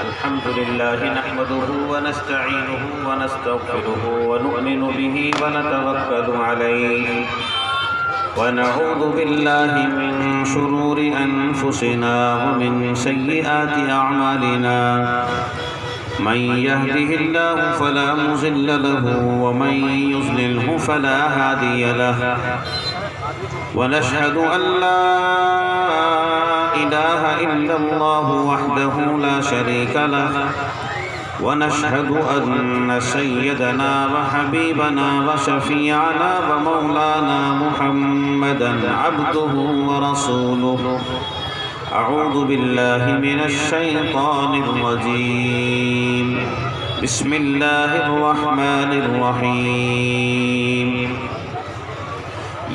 الحمد لله نحمده ونستعينه ونستغفره ونؤمن به ونتوكل عليه ونعوذ بالله من شرور أنفسنا ومن سيئات أعمالنا من يهده الله فلا مضل له ومن يضلله فلا هادي له ونشهد أن لا إله إلا الله وحده لا شريك له ونشهد أن سيدنا وحبيبنا وشفيعنا ومولانا محمدا عبده ورسوله أعوذ بالله من الشيطان الرجيم بسم الله الرحمن الرحيم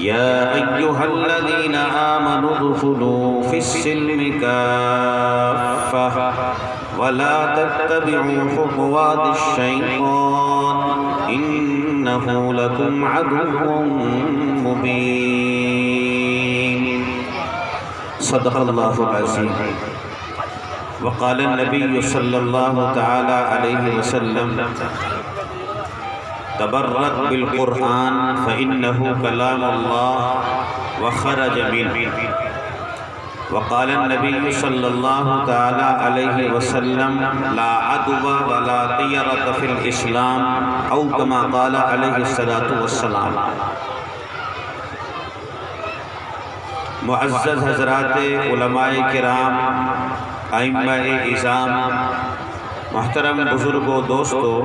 يا أيها الذين آمنوا ادخلوا في السلم كافة ولا تتبعوا خطوات الشيطان إنه لكم عدو مبين صدق الله العظيم وقال النبي صلى الله تعالى عليه وسلم تبرك بالقرآن فإنه كلام الله وخرج منه وقال النبي صلى الله تعالى عليه وسلم لا عدوى ولا طيرة في الإسلام أو كما قال عليه الصلاة والسلام۔ معزز حضرات علماء کرام، ائمہ اعظام، محترم بزرگوں، دوستوں،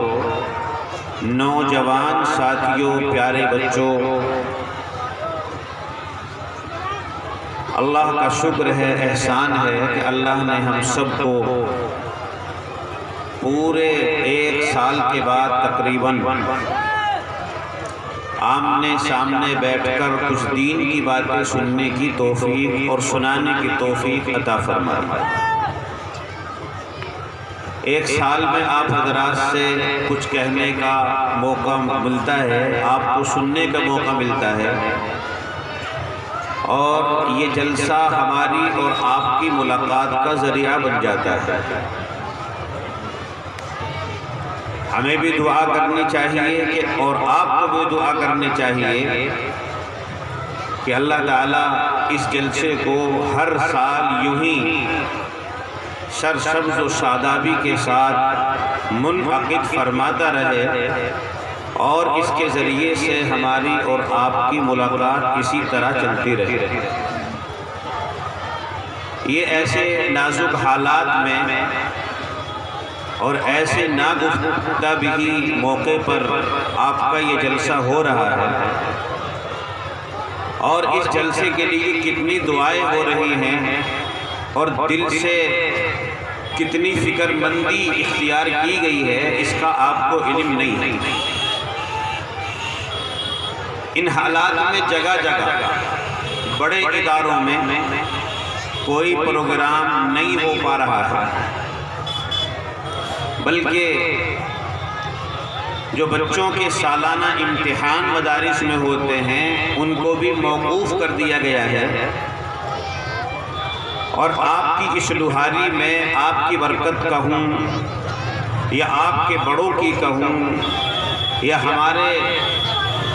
نوجوان ساتھیوں، پیارے بچوں، اللہ کا شکر ہے، احسان ہے کہ اللہ نے ہم سب کو پورے 1 سال کے بعد تقریباً آمنے سامنے بیٹھ کر کچھ دین کی باتیں سننے کی توفیق اور سنانے کی توفیق عطا فرمائی۔ 1 سال میں آپ حضرات سے کچھ کہنے کا موقع ملتا ہے، آپ کو سننے کا موقع ملتا ہے، اور یہ جلسہ ہماری اور آپ کی ملاقات کا ذریعہ بن جاتا ہے۔ ہمیں بھی دعا کرنی چاہیے کہ اور آپ کو بھی دعا کرنی چاہیے کہ اللہ تعالیٰ اس جلسے کو ہر سال یوں ہی سرسبز و شادابی کے ساتھ منعقد فرماتا رہے، اور اس کے ذریعے سے ہماری اور آپ کی ملاقات اسی طرح چلتی رہے۔ یہ ایسے نازک حالات میں اور ایسے ناگفتہ بھی موقع پر آپ کا یہ جلسہ ہو رہا ہے، اور اس جلسے کے لیے کتنی دعائیں ہو رہی ہیں اور دل سے کتنی فکر مندی اختیار کی گئی ہے، اس کا آپ کو علم نہیں ہے۔ ان حالات میں جگہ جگہ بڑے اداروں میں کوئی پروگرام نہیں ہو پا رہا ہے، بلکہ جو بچوں کے سالانہ امتحان مدارس میں ہوتے ہیں ان کو بھی موقوف کر دیا گیا ہے، اور آپ کی اس لوہاری میں آپ کی برکت کہوں یا آپ کے بڑوں کی کہوں یا ہمارے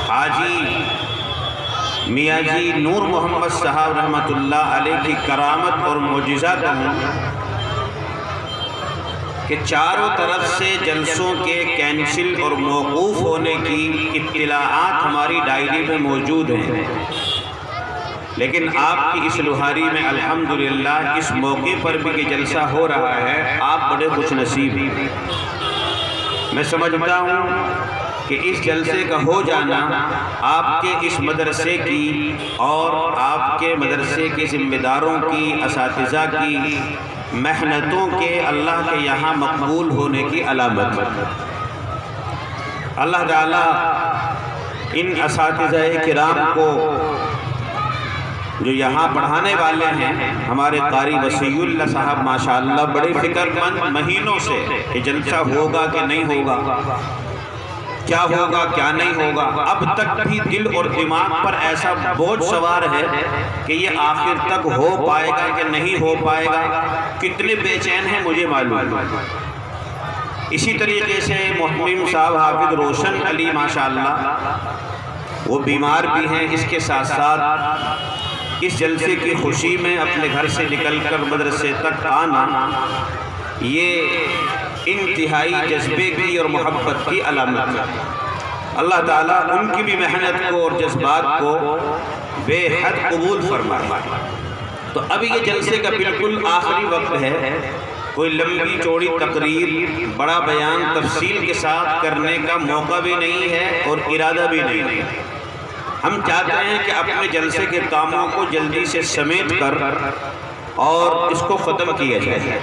حاجی میاں جی نور محمد صاحب رحمۃ اللہ علیہ کی کرامت اور معجزہ کہوں کہ چاروں طرف سے جلسوں کے کینسل اور موقوف ہونے کی اطلاعات ہماری ڈائری میں موجود ہیں، لیکن آپ کی اس لوہاری میں الحمدللہ اس موقع پر بھی کہ جلسہ ہو رہا ہے، آپ بڑے خوش نصیب ہیں۔ میں سمجھتا ہوں کہ اس جلسے کا ہو جانا آپ کے اس مدرسے کی اور آپ کے مدرسے کے ذمہ داروں کی، اساتذہ کی محنتوں کے اللہ کے یہاں مقبول ہونے کی علامت ہے۔ اللہ تعالیٰ ان اساتذہ کرام کو جو یہاں پڑھانے والے ہیں، ہمارے قاری وسیع اللہ صاحب ماشاءاللہ بڑے فکر مند مہینوں سے کہ جلسہ ہوگا کہ نہیں ہوگا، کیا ہوگا کیا نہیں ہوگا. اب تک بھی دل اور دماغ پر ایسا بوجھ سوار ہے کہ یہ آخر تک ہو پائے گا کہ نہیں ہو پائے گا. کتنے بے چین ہیں مجھے معلوم. اسی طریقے سے محتمم صاحب حافظ روشن علی ماشاءاللہ وہ بیمار بھی ہیں. اس کے ساتھ ساتھ اس جلسے کی خوشی میں اپنے گھر سے نکل کر مدرسے تک آنا یہ انتہائی جذبے کی اور محبت کی علامت ہے. اللہ تعالیٰ ان کی بھی محنت کو اور جذبات کو بے حد قبول فرمائے. تو اب یہ جلسے کا بالکل آخری وقت ہے. کوئی لمبی چوڑی تقریر بڑا بیان تفصیل کے ساتھ کرنے کا موقع بھی نہیں ہے اور ارادہ بھی نہیں ہے. ہم چاہتے ہیں کہ اپنے جلسے کے کاموں کو جلدی سے سمیٹ کر اور اس کو ختم کیا جائے،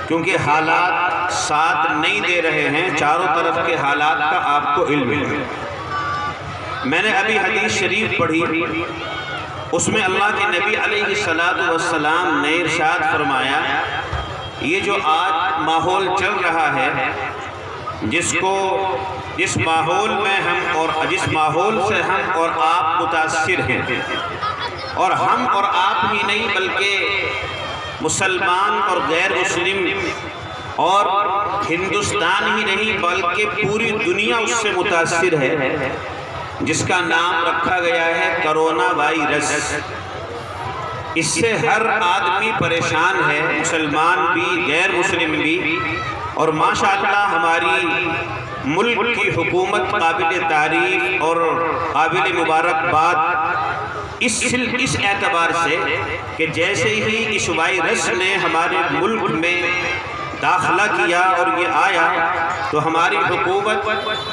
کیونکہ حالات ساتھ نہیں دے رہے ہیں. چاروں طرف کے حالات کا آپ کو علم ہے. میں نے ابھی حدیث شریف پڑھی، اس میں اللہ کے نبی علیہ السلام نے ارشاد فرمایا یہ جو آج ماحول چل رہا ہے، جس ماحول میں ہم اور جس ماحول سے ہم اور آپ متاثر ہیں، اور ہم اور آپ ہی نہیں بلکہ مسلمان اور غیر مسلم اور ہندوستان ہی نہیں بلکہ پوری دنیا اس سے متاثر ہے، جس کا نام رکھا گیا ہے کرونا وائرس. اس سے ہر آدمی پریشان ہے، مسلمان بھی غیر مسلم بھی. اور ماشاءاللہ ہماری ملک کی حکومت قابل تعریف اور قابل مبارکباد اس اعتبار سے کہ جیسے ہی اس وائرس نے ہمارے ملک میں داخلہ کیا اور یہ آیا تو ہماری حکومت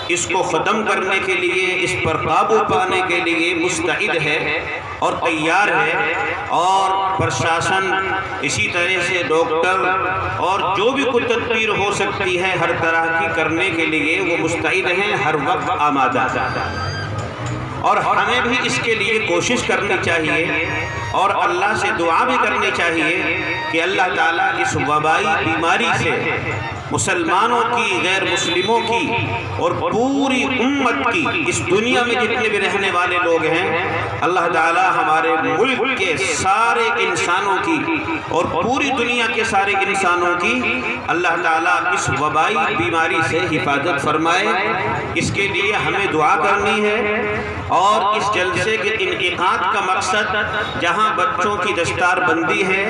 اس کو ختم کرنے کے لیے، اس پر قابو پانے کے لیے مستعد ہے اور تیار ہے. اور پرشاسن اسی طرح سے ڈاکٹر اور جو بھی کوئی تدبیر ہو سکتی ہے ہر طرح کی کرنے کے لیے وہ مستعد ہیں، ہر وقت آمادہ. اور ہمیں بھی اس کے لیے کوشش کرنی چاہیے اور اللہ سے دعا بھی کرنی چاہیے کہ اللہ تعالیٰ اس وبائی بیماری سے مسلمانوں کی، غیر مسلموں کی اور پوری امت کی، اس دنیا میں جتنے بھی رہنے والے لوگ ہیں، اللہ تعالیٰ ہمارے ملک کے سارے انسانوں کی اور پوری دنیا کے سارے انسانوں کی اللہ تعالیٰ اس وبائی بیماری سے حفاظت فرمائے. اس کے لیے ہمیں دعا کرنی ہے. اور اس جلسے کے انعقاد کا مقصد جہاں بچوں کی دستار بندی ہے،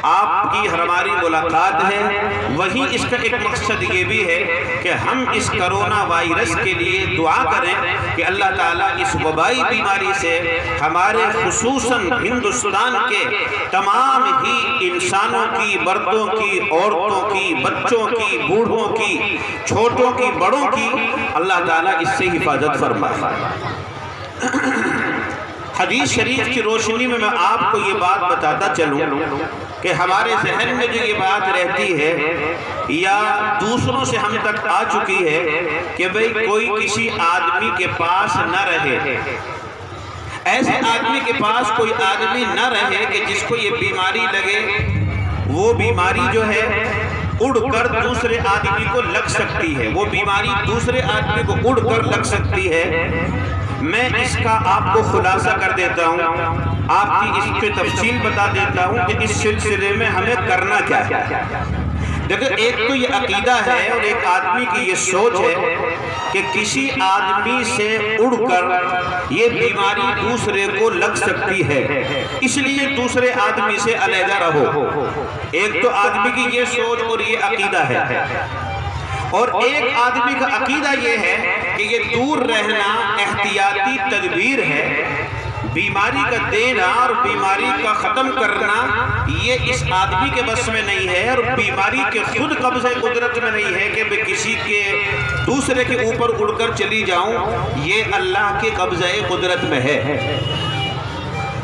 آپ کی ہماری ملاقات ہے، وہی اس کا ایک مقصد یہ بھی ہے کہ ہم اس کرونا وائرس کے لیے دعا کریں کہ اللہ تعالیٰ اس وبائی بیماری سے ہمارے خصوصاً ہندوستان کے تمام ہی انسانوں کی، مردوں کی، عورتوں کی، بچوں کی، بوڑھوں کی، چھوٹوں کی، بڑوں کی اللہ تعالیٰ اس سے حفاظت فرمائے. حدیث شریف کی روشنی میں آپ کو یہ بات بتاتا چلوں کہ ہمارے ذہن میں جو یہ بات رہتی ہے یا دوسروں سے ہم تک آ چکی ہے کہ بھئی کوئی کسی آدمی کے پاس نہ رہے، ایسے آدمی کے پاس کوئی آدمی نہ رہے کہ جس کو یہ بیماری لگے. وہ بیماری جو ہے اڑ کر دوسرے آدمی کو لگ سکتی ہے، وہ بیماری دوسرے آدمی کو اڑ کر لگ سکتی ہے. میں اس کا آپ کو خلاصہ کر دیتا ہوں، آپ کی اس پہ تفصیل بتا دیتا ہوں کہ اس سلسلے میں ہمیں کرنا کیا ہے. دیکھیں، ایک تو یہ عقیدہ ہے اور ایک آدمی کی یہ سوچ ہے کہ کسی آدمی سے اڑ کر یہ بیماری دوسرے کو لگ سکتی ہے، اس لیے دوسرے آدمی سے علیحدہ رہو. ایک تو آدمی کی یہ سوچ اور یہ عقیدہ ہے. اور ایک آدمی کا عقیدہ یہ ہے کہ یہ دور رہنا احتیاطی تدبیر ہے. بیماری کا دینا اور بیماری کا ختم کرنا یہ اس آدمی کے بس میں نہیں ہے، اور بیماری کے خود قبضہ قدرت میں نہیں ہے کہ میں کسی کے دوسرے کے اوپر اڑ کر چلی جاؤں. یہ اللہ کے قبضہ قدرت میں ہے.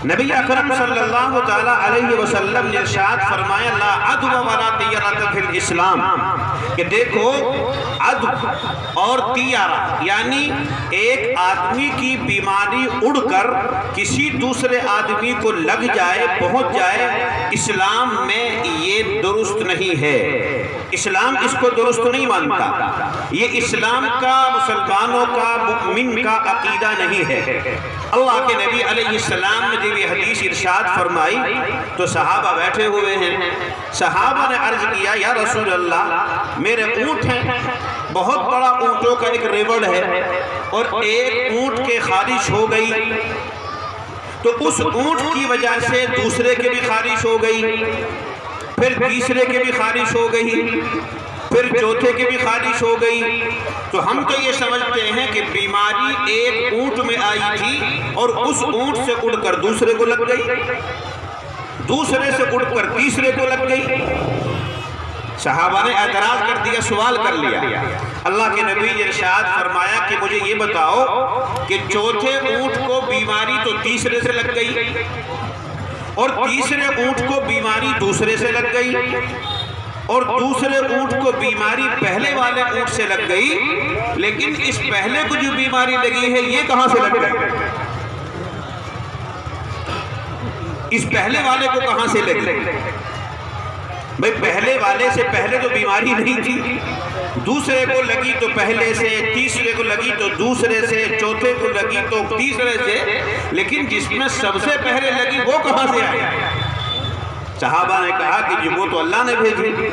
نبی اکرم صلی اللہ تعالیٰ علیہ وسلم نے ارشاد فرمایا لا عدو ولا طیرۃ فی الاسلام، کہ دیکھو عدو اور طیرہ یعنی ایک آدمی کی بیماری اڑ کر کسی دوسرے آدمی کو لگ جائے، پہنچ جائے، اسلام میں یہ درست نہیں ہے. اسلام اس کو درست نہیں مانتا. یہ اسلام کا، مسلمانوں کا، مؤمن کا عقیدہ نہیں ہے. اللہ کے نبی علیہ السلام نے جب یہ حدیث ارشاد فرمائی تو صحابہ بیٹھے ہوئے ہیں. صحابہ نے عرض کیا یا رسول اللہ میرے اونٹ ہیں، بہت بڑا اونٹوں کا ایک ریوڑ ہے، اور ایک اونٹ کے خارش ہو گئی تو اس اونٹ کی وجہ سے دوسرے کے بھی خارش ہو گئی، پھر تیسرے کے بھی خارش ہو گئی، پھر چوتھے کے بھی خارش ہو گئی. تو ہم تو یہ سمجھتے ہیں کہ بیماری ایک اونٹ میں آئی تھی اور اس اونٹ سے اڑ کر دوسرے کو لگ گئی، دوسرے سے اڑ کر تیسرے کو لگ گئی. صحابہ نے اعتراض کر دیا، سوال کر لیا. اللہ کے نبی نے ارشاد فرمایا کہ مجھے یہ بتاؤ کہ چوتھے اونٹ کو بیماری تو تیسرے سے لگ گئی اور تیسرے اونٹ کو بیماری دوسرے سے لگ گئی اور دوسرے اونٹ کو بیماری پہلے والے اونٹ سے لگ گئی، لیکن اس پہلے کو جو بیماری لگی ہے یہ کہاں سے لگ گئی؟ اس پہلے والے کو کہاں سے لگی؟ بھئی پہلے والے سے پہلے تو بیماری نہیں تھی، دوسرے کو لگی تو پہلے سے، تیسرے کو لگی تو دوسرے سے، چوتھے کو لگی تو تیسرے سے، لیکن جس میں سب سے پہلے لگی وہ کہاں سے آئی؟ صحابہ نے کہا کہ جی وہ تو اللہ نے بھیجی.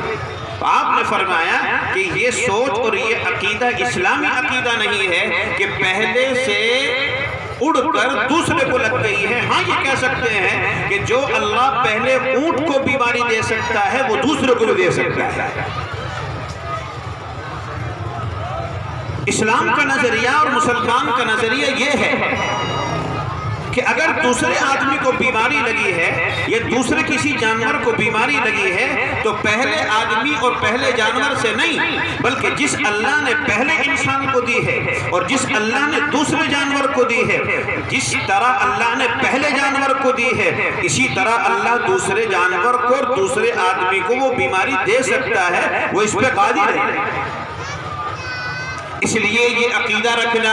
آپ نے فرمایا کہ یہ سوچ اور یہ عقیدہ اسلامی عقیدہ نہیں ہے کہ پہلے سے اڑ کر دوسرے کو لگ گئی ہے. ہاں یہ کہہ سکتے ہیں کہ جو اللہ پہلے اونٹ کو بیماری دے سکتا ہے وہ دوسرے کو بھی دے سکتا ہے. اسلام کا نظریہ اور مسلمان کا نظریہ یہ ہے کہ اگر دوسرے آدمی کو بیماری لگی ہے یا دوسرے کسی جانور کو بیماری لگی ہے تو پہلے آدمی اور پہلے جانور سے نہیں، بلکہ جس اللہ نے پہلے انسان کو دی ہے اور جس اللہ نے دوسرے جانور کو دی ہے، جس طرح اللہ نے پہلے جانور کو دی ہے اسی طرح اللہ دوسرے جانور کو اور دوسرے آدمی کو وہ بیماری دے سکتا ہے، وہ اس پہ قادر ہے. اس لیے یہ عقیدہ رکھنا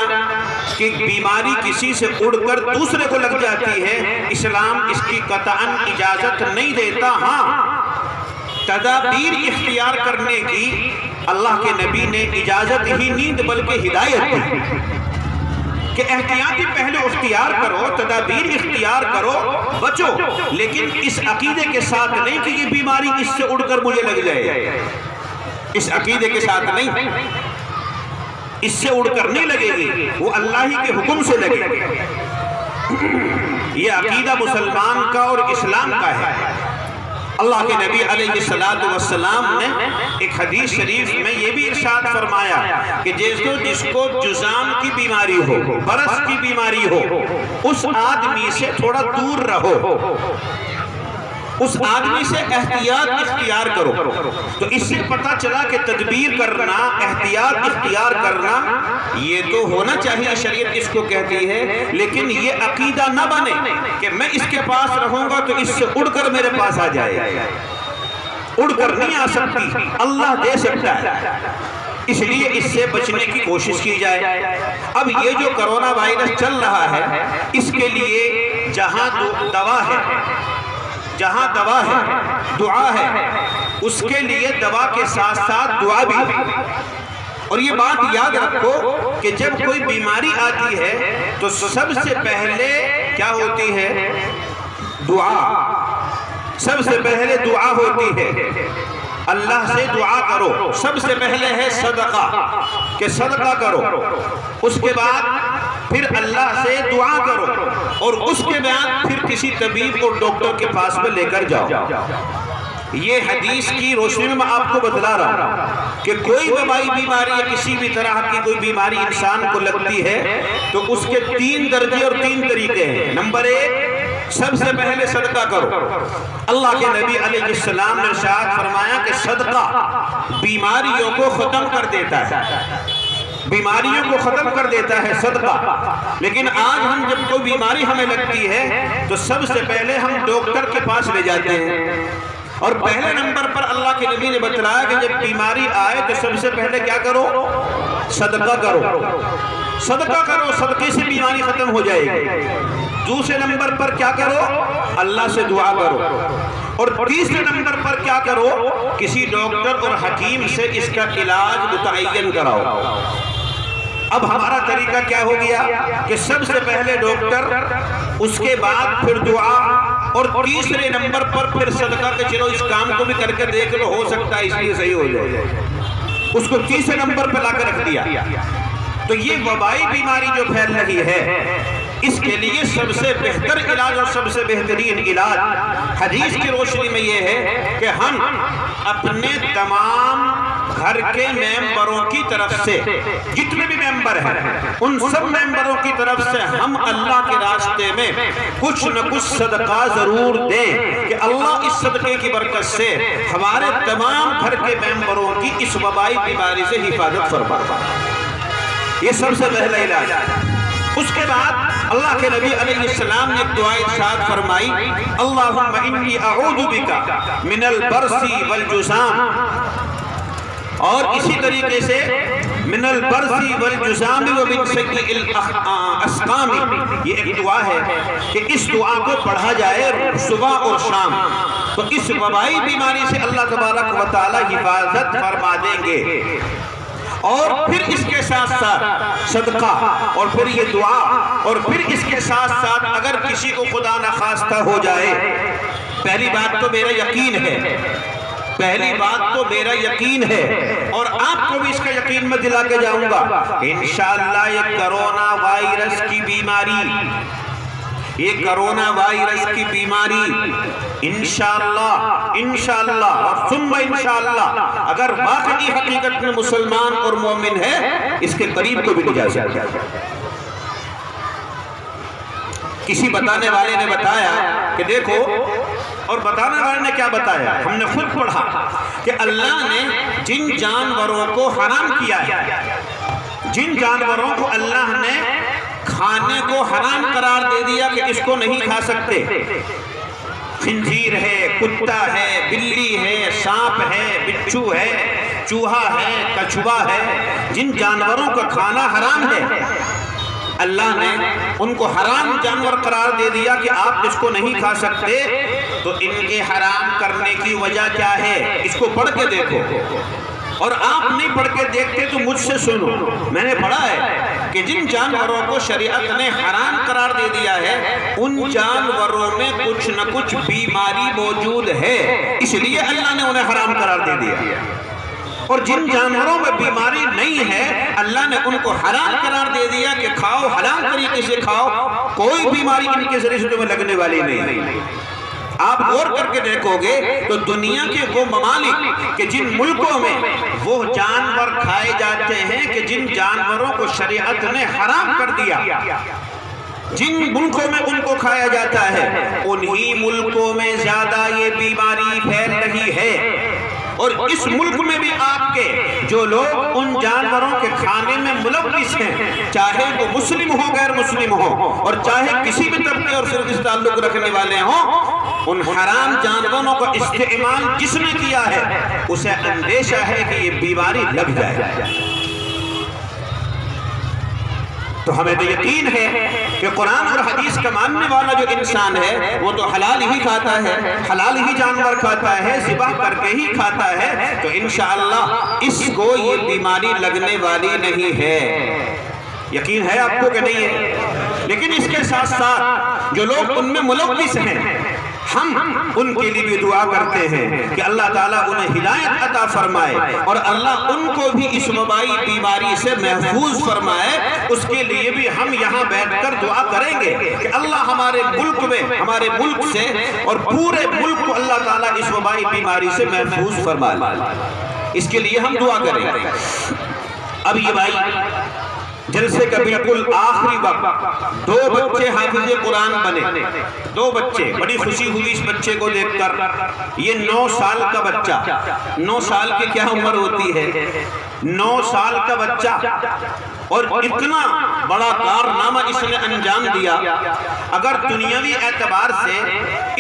کہ بیماری کسی سے اڑ کر دوسرے کو لگ جاتی ہے، اسلام اس کی قطعاً اجازت نہیں دیتا. ہاں تدابیر اختیار کرنے کی اللہ کے نبی نے اجازت ہی نہیں بلکہ ہدایت دی کہ احتیاطی پہلے اختیار کرو، تدابیر اختیار کرو، بچو، لیکن اس عقیدے کے ساتھ نہیں کہ یہ بیماری اس سے اڑ کر مجھے لگ جائے. اس عقیدے کے ساتھ نہیں، اس سے اڑ کر نہیں لگے گی، وہ اللہ ہی کے حکم سے لگے گی. یہ عقیدہ مسلمان کا اور اسلام کا ہے. اللہ کے نبی علیہ السلام نے ایک حدیث شریف میں یہ بھی ارشاد فرمایا کہ جس کو جزام کی بیماری ہو، برس کی بیماری ہو، اس آدمی سے تھوڑا دور رہو، اس آدمی سے احتیاط اختیار کرو. تو اس سے پتہ چلا کہ تدبیر کرنا، احتیاط اختیار کرنا یہ تو ہونا چاہیے، شریعت اس کو کہتی ہے، لیکن یہ عقیدہ نہ بنے کہ میں اس کے پاس رہوں گا تو اس سے اڑ کر میرے پاس آ جائے. اڑ کر نہیں آ سکتی، اللہ دے سکتا ہے، اس لیے اس سے بچنے کی کوشش کی جائے. اب یہ جو کرونا وائرس چل رہا ہے اس کے لیے جہاں دوا ہے، جہاں دوا ہے دعا ہے، اس کے لیے دوا کے ساتھ ساتھ دعا بھی. اور یہ بات یاد رکھو کہ جب کوئی بیماری آتی ہے تو سب سے پہلے کیا ہوتی ہے؟ دعا. سب سے پہلے دعا ہوتی ہے، اللہ سے دعا کرو. سب سے پہلے ہے صدقہ کہ صدقہ کرو، اس کے بعد پھر اللہ سے دعا کرو اور اس کے بعد پھر کسی طبیب اور ڈاکٹر کے پاس میں لے کر جاؤ. یہ حدیث کی روشنی میں آپ کو بتلا رہا ہوں کہ کوئی وبائی بیماری یا کسی بھی طرح کی کوئی بیماری انسان کو لگتی ہے تو اس کے 3 درجے اور 3 طریقے ہیں. نمبر 1، سب سے پہلے صدقہ کرو. اللہ کے نبی علیہ السلام نے ارشاد فرمایا کہ صدقہ بیماریوں کو ختم کر دیتا ہے، بیماریوں کو ختم کر دیتا ہے صدقہ. لیکن آج ہم جب کوئی بیماری ہمیں لگتی ہے تو سب سے پہلے ہم ڈاکٹر کے پاس لے جاتے ہیں، اور پہلے نمبر پر اللہ کے نبی نے بتلایا کہ جب بیماری آئے تو سب سے پہلے کیا کرو؟ صدقہ کرو، صدقہ کرو، صدقے سے بیماری ختم ہو جائے گی۔ دوسرے نمبر پر کیا کرو؟ اللہ سے دعا کرو۔ اور تیسرے نمبر پر کیا کرو؟ کسی ڈاکٹر اور حکیم سے اس کا علاج متعین کراؤ۔ اب ہمارا طریقہ کیا ہو گیا کہ سب سے پہلے ڈاکٹر، اس کے بعد پھر دعا، اور تیسرے نمبر پر پھر صدقہ کہ چلو اس کام کو بھی کر کے دیکھ لو، ہو سکتا ہے اس لیے صحیح ہو جائے، اس کو تیسرے نمبر پہ لا کر رکھ دیا۔ تو یہ وبائی بیماری جو پھیل رہی ہے، اس کے لیے سب سے بہتر علاج اور سب سے بہترین علاج حدیث کی روشنی میں یہ ہے کہ ہم اپنے تمام گھر کے ممبروں کی طرف سے، جتنے بھی ممبر ہیں ان سب ممبروں کی طرف سے ہم اللہ کے راستے میں کچھ نہ کچھ صدقہ ضرور دیں کہ اللہ اس صدقے کی برکت سے ہمارے تمام گھر کے ممبروں کی اس وبائی بیماری سے حفاظت فرمائے۔ یہ سب سے پہلا علاج۔ اس کے بعد اللہ کے نبی علیہ السلام نے دعا ارشاد فرمائی، اللہم انی اعوذ بک من البرص والجذام، اور اسی طریقے سے من البرص والجذام ومن سیء الاسقام، یہ ایک دعا ہے کہ اس دعا کو پڑھا جائے صبح اور شام، تو اس وبائی بیماری سے اللہ تبارک و تعالی حفاظت فرما دیں گے۔ اور پھر اس کے ساتھ ساتھ صدقہ، اور پھر یہ دعا، اور پھر اس کے ساتھ ساتھ اگر کسی کو خدا نخواستہ ہو جائے، پہلی بات تو میرا یقین ہے، پہلی بات تو میرا یقین ہے، اور آپ کو بھی اس کا یقین میں دلا کے جاؤں گا، انشاءاللہ یہ کرونا وائرس کی بیماری، یہ کرونا وائرس کی بیماری انشاءاللہ اور ثم انشاءاللہ اگر واقعی حقیقت میں مسلمان اور مومن ہے، اس کے قریب کو بھی نہیں جا سکتا۔ کسی بتانے والے نے بتایا کہ دیکھو، اور بتانے والے نے کیا بتایا؟ ہم نے خود پڑھا کہ اللہ نے جن جانوروں کو حرام کیا ہے، جن جانوروں کو اللہ نے کھانے کو حرام قرار دے دیا کہ اس کو نہیں کھا سکتے، خنزیر ہے، کتا ہے، بلی ہے، سانپ ہے، بچھو ہے، چوہا ہے، کچھوا ہے، جن جانوروں کا کھانا حرام ہے، اللہ نے ان کو حرام جانور قرار دے دیا کہ آپ اس کو نہیں کھا سکتے۔ تو ان کے حرام کرنے کی وجہ کیا ہے؟ اس کو پڑھ کے دیکھو، اور آپ نہیں پڑھ کے دیکھتے تو مجھ سے سنو، میں نے پڑھا ہے کہ جن جانوروں کو شریعت نے حرام قرار دے دیا ہے، ان جانوروں میں کچھ نہ کچھ بیماری موجود ہے، اس لیے اللہ نے انہیں حرام قرار دے دیا۔ اور جن جانوروں میں بیماری نہیں ہے، اللہ نے ان کو حرام قرار دے دیا کہ کھاؤ، حلال طریقے سے کھاؤ، کوئی بیماری ان کے ذریعے سے تمہیں لگنے والی نہیں۔ آپ غور کر کے دیکھو گے تو دنیا کے وہ ممالک کہ جن ملکوں میں وہ جانور کھائے جاتے ہیں کہ جن جانوروں کو شریعت نے حرام کر دیا، جن ملکوں میں ان کو کھایا جاتا ہے، انہی ملکوں میں زیادہ یہ بیماری پھیل رہی ہے۔ اور اس ملک میں بھی آپ کے جو لوگ ان جانوروں کے کھانے میں ملوث ہیں، چاہے وہ مسلم ہو غیر مسلم ہو، اور چاہے کسی بھی طبقے اور فرقے سے تعلق رکھنے والے ہوں، ان حرام جانوروں کا استعمال جس نے کیا ہے اسے اندیشہ ہے کہ یہ بیماری لگ جائے۔ تو ہمیں تو یقین ہے کہ قرآن اور حدیث کا ماننے والا جو انسان ہے وہ تو حلال ہی کھاتا ہے، حلال ہی جانور کھاتا ہے، ذبح کر کے ہی کھاتا ہے، تو انشاءاللہ اس کو یہ بیماری لگنے والی نہیں ہے۔ یقین ہے آپ کو کہ نہیں ہے؟ لیکن اس کے ساتھ ساتھ جو لوگ ان میں ملوث ہیں، ہم ان کے لیے بھی دعا کرتے ہیں کہ اللہ تعالیٰ انہیں ہدایت عطا فرمائے، اور اللہ ان کو بھی اس وبائی بیماری سے محفوظ فرمائے۔ اس کے لیے بھی ہم یہاں بیٹھ کر دعا کریں گے کہ اللہ ہمارے ملک میں، ہمارے ملک سے اور پورے ملک کو اللہ تعالیٰ اس وبائی بیماری سے محفوظ فرمائے۔ اس کے لیے ہم دعا کریں گے۔ اب یہ بھائی جلسے کا بالکل آخری وقت، 2 بچے حافظ قرآن بنے، 2 بچے، بڑی خوشی ہوئی اس بچے کو دیکھ کر۔ یہ 9 سال کا بچہ، 9 سال کی کیا عمر ہوتی ہے؟ 9 سال کا بچہ اور اتنا بڑا کارنامہ اس نے انجام دیا. اگر دنیاوی اعتبار سے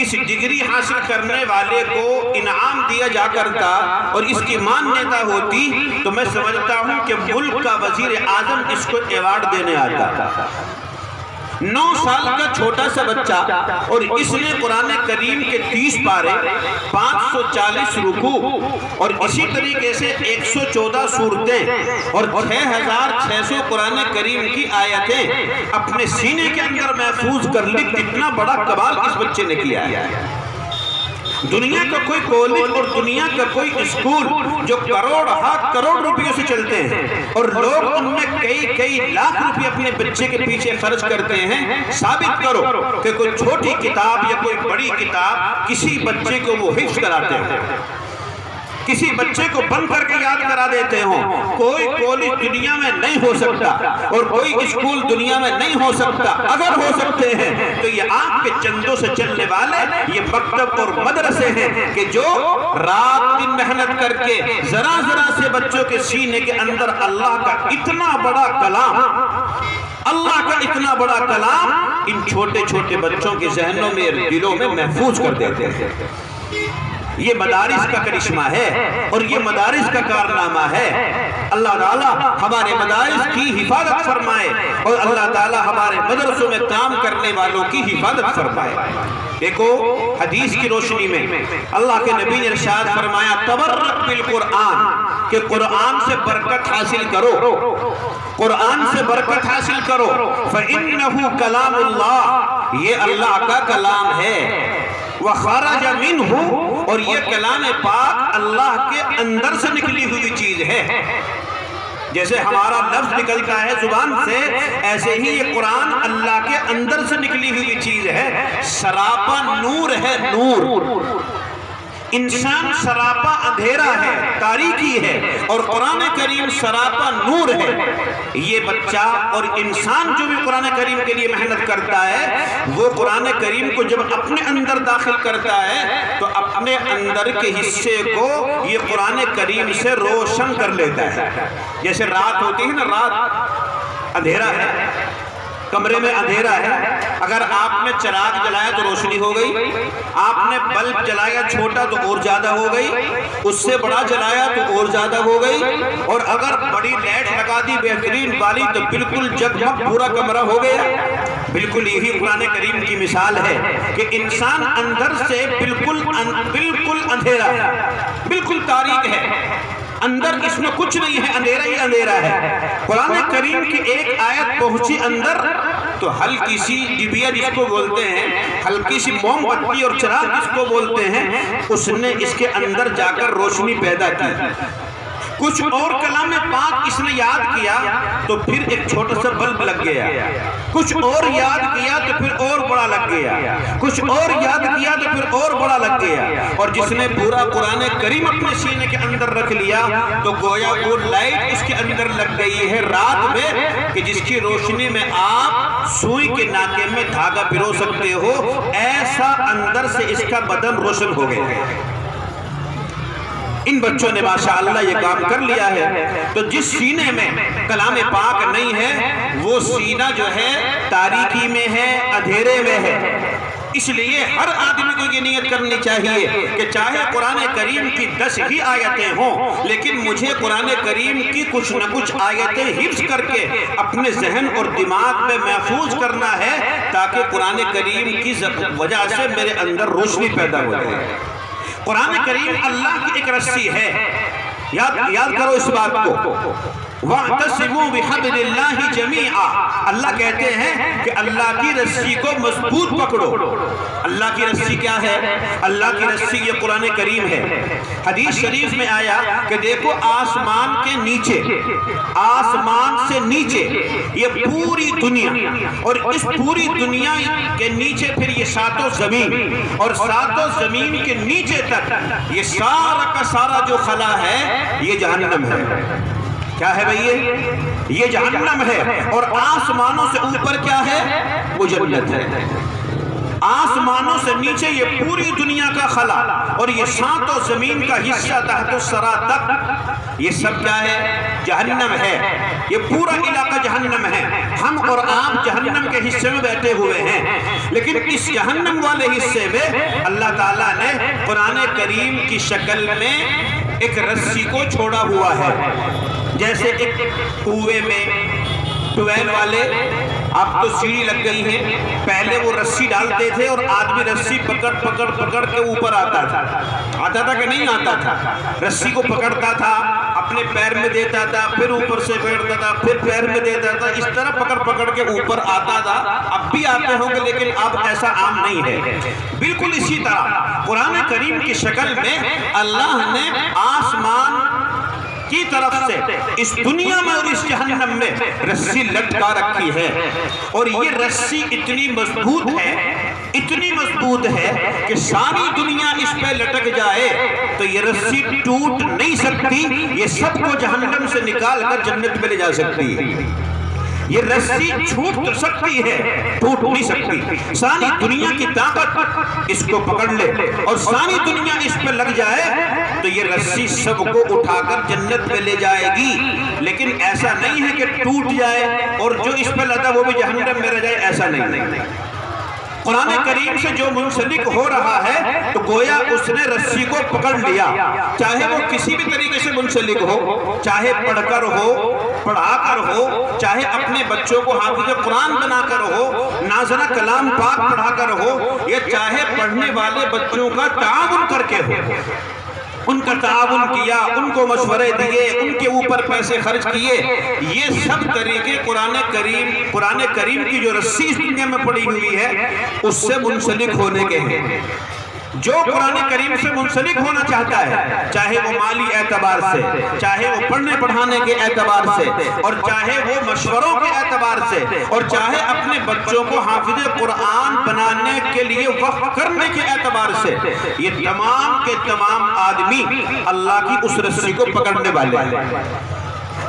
اس ڈگری حاصل کرنے والے کو انعام دیا جا کرتا اور اس کی مانیتا ہوتی تو میں سمجھتا ہوں کہ ملک کا وزیر اعظم اس کو ایوارڈ دینے آتا. 9 سال کا چھوٹا سا بچہ اور اس نے قرآن کریم کے 30 پارے، 540 رکوع اور اسی طریقے سے 114 سورتیں اور 6600 قرآن کریم کی آیتیں اپنے سینے کے اندر محفوظ کر لی. کتنا بڑا کمال اس بچے نے کیا ہے. دنیا کا کوئی کالج اور دنیا کا کوئی اسکول جو کروڑ روپیوں سے چلتے ہیں اور لوگ ان میں کئی لاکھ روپے اپنے بچے کے پیچھے خرچ کرتے ہیں، ثابت کرو کہ کوئی چھوٹی کتاب یا کوئی بڑی کتاب کسی بچے کو وہ حفظ کراتے ہیں، کسی بچے کو بند کر کے یاد کرا دیتے ہوں. کوئی کالج دنیا میں نہیں ہو سکتا اور کوئی اسکول دنیا میں نہیں ہو سکتا. اگر ہو سکتے ہیں تو یہ آپ کے چندوں سے چلنے والے یہ مکتب اور مدرسے ہیں کہ جو رات دن محنت کر کے ذرا سے بچوں کے سینے کے اندر اللہ کا اتنا بڑا کلام ان چھوٹے چھوٹے بچوں کے ذہنوں میں دلوں میں محفوظ کر دیتے ہیں. یہ مدارس کا کرشمہ ہے اور یہ مدارس کا کارنامہ ہے. اللہ تعالیٰ ہمارے مدارس کی حفاظت فرمائے اور اللہ تعالیٰ ہمارے مدرسوں میں کام کرنے والوں کی حفاظت فرمائے. دیکھو حدیث کی روشنی میں اللہ کے نبی نے ارشاد فرمایا تبرک بالقرآن، کہ قرآن سے برکت حاصل کرو، قرآن سے برکت حاصل کرو. فَإِنَّهُ كَلَامُ اللَّهِ، یہ اللہ کا کلام ہے. وَخَرَجَ مِنْهُ، اور یہ کلام پاک اللہ کے اندر سے نکلی ہوئی چیز ہے. جیسے ہمارا لفظ نکلتا ہے زبان سے، ایسے ہی یہ قرآن اللہ کے اندر سے نکلی ہوئی چیز ہے. سراپا نور ہے، نور. انسان سراپا اندھیرا ہے، تاریکی ہے، اور قرآن کریم سراپا نور ہے. یہ بچہ اور انسان جو بھی قرآن کریم کے لیے محنت کرتا ہے وہ قرآن کریم کو جب اپنے اندر داخل کرتا ہے تو اپنے اندر کے حصے کو یہ قرآن کریم سے روشن کر لیتا ہے. جیسے رات ہوتی ہے نا، رات اندھیرا ہے، کمرے میں اندھیرا ہے، اگر آپ نے چراغ جلایا تو روشنی ہو گئی، آپ نے بلب جلایا چھوٹا تو اور زیادہ ہو گئی، اس سے بڑا جلایا تو اور زیادہ ہو گئی، اور اگر بڑی لائٹ لگا دی بہترین والی تو بالکل جگمگ پورا کمرہ ہو گیا. بالکل یہی قرآن کریم کی مثال ہے کہ انسان اندر سے بالکل اندھیرا ہے، بالکل تاریک ہے، اندر اس میں کچھ نہیں ہے، اندھیرا ہی اندھیرا ہے. قرآن کریم کی ایک آیت پہنچی اندر تو ہلکی سی ڈبیا جس کو بولتے ہیں، ہلکی سی موم بتی اور چراغ جس کو بولتے ہیں، اس نے اس کے اندر جا کر روشنی پیدا کی. کچھ اور کلام پاک اس نے یاد کیا تو پھر ایک چھوٹا سا بلب لگ گیا، کچھ اور یاد کیا تو پھر اور بڑا لگ گیا، کچھ اور یاد کیا تو پھر اور بڑا لگ گیا. اور جس نے پورا قرآن کریم اپنے سینے کے اندر رکھ لیا تو گویا وہ لائٹ اس کے اندر لگ گئی ہے رات میں کہ جس کی روشنی میں آپ سوئی کے ناکے میں دھاگا پرو سکتے ہو. ایسا اندر سے اس کا بدن روشن ہو گیا. ان بچوں نے ماشاءاللہ یہ کام کر لیا ہے. تو جس سینے میں کلام پاک نہیں ہے وہ سینہ جو ہے تاریکی میں ہے، اندھیرے میں ہے. اس لیے ہر آدمی کو یہ نیت کرنی چاہیے کہ چاہے قرآن کریم کی 10 ہی آیتیں ہوں لیکن مجھے قرآن کریم کی کچھ نہ کچھ آیتیں حفظ کر کے اپنے ذہن اور دماغ میں محفوظ کرنا ہے تاکہ قرآن کریم کی وجہ سے میرے اندر روشنی پیدا ہو جائے. قرآن کریم اللہ کی ایک رسی ہے، یاد کرو اس بات کو. وَاعْتَصِمُوا بِحَبْلِ اللَّهِ جَمِيعًا، اللہ کہتے ہیں کہ اللہ کی رسی کو مضبوط پکڑو. اللہ کی رسی کیا ہے؟ اللہ کی رسی یہ قرآن کریم ہے. حدیث شریف میں آیا کہ دیکھو آسمان کے نیچے، آسمان سے نیچے یہ پوری دنیا، اور اس پوری دنیا کے نیچے پھر یہ 7 زمین، اور 7 زمین کے نیچے تک یہ سارا کا سارا جو خلا ہے یہ جہنم ہے. کیا ہے بھئی؟ یہ جہنم ہے. اور آسمانوں سے اوپر کیا ہے؟ وہ جنت ہے. آسمانوں سے نیچے یہ پوری دنیا کا خلا اور یہ ساتوں زمین کا حصہ تحت الثری تک، یہ سب کیا ہے؟ جہنم ہے۔ یہ پورا علاقہ جہنم ہے۔ ہم اور آپ جہنم کے حصے میں بیٹھے ہوئے ہیں، لیکن اس جہنم والے حصے میں اللہ تعالیٰ نے قرآن کریم کی شکل میں ایک رسی کو چھوڑا ہوا ہے۔ جیسے ایک کنویں میں ٹویل والے، اب تو سیڑھی لگ گئی ہے، پہلے وہ رسی ڈالتے تھے اور آدمی رسی پکڑ پکڑ پکڑ کے اوپر آتا تھا کہ نہیں آتا تھا؟ رسی کو پکڑتا تھا، اپنے پیر میں دیتا تھا، پھر اوپر سے پکڑتا تھا، پھر پیر میں دیتا تھا، اس طرح پکڑ پکڑ کے اوپر آتا تھا۔ اب بھی آتے ہوں گے لیکن اب ایسا عام نہیں ہے۔ بالکل اسی طرح قرآن کریم کی شکل میں اللہ نے آسمان کی طرف سے اس دنیا میں اور اس جہنم میں رسی لٹکا رکھی ہے، اور یہ رسی اتنی مضبوط ہے، اتنی مضبوط ہے کہ ساری دنیا اس پہ لٹک جائے تو یہ رسی ٹوٹ نہیں سکتی، یہ سب کو جہنم سے نکال کر جنت میں لے جا سکتی ہے۔ یہ رسی چھوٹ تو سکتی ہے، ٹوٹ نہیں سکتی۔ ساری دنیا کی طاقت اس کو پکڑ لے اور ساری دنیا اس پہ لگ جائے تو یہ رسی سب کو اٹھا کر جنت میں لے جائے گی، لیکن ایسا نہیں ہے کہ ٹوٹ جائے اور جو اس پہ لگا وہ بھی جہنم میں رہ جائے، ایسا نہیں۔ قرآن کریم سے جو منسلک ہو رہا ہے تو گویا اس نے رسی کو پکڑ لیا، چاہے وہ کسی بھی طریقے سے منسلک ہو، چاہے پڑھ کر ہو، پڑھا کر ہو، چاہے اپنے بچوں کو حافظ قرآن بنا کر ہو، ناظرہ کلام پاک پڑھا کر ہو، یا چاہے پڑھنے والے بچوں کا تعاون کر کے ہو، ان کا تعاون کیا، ان کو مشورے دیے، ان کے اوپر پیسے خرچ کیے، یہ سب طریقے قرآن کریم کی جو رسی اس دنیا میں پڑی ہوئی ہے اس سے منسلک ہونے کے ہیں۔ جو قرآن کریم سے منسلک ہونا چاہتا ہے، چاہے وہ مالی اعتبار سے، چاہے وہ پڑھنے پڑھانے کے اعتبار سے، اور چاہے وہ مشوروں کے اعتبار سے، اور چاہے اپنے بچوں کو حافظ قرآن بنانے کے لیے وقف کرنے کے اعتبار سے، یہ تمام کے تمام آدمی اللہ کی اس رسی کو پکڑنے والے ہیں۔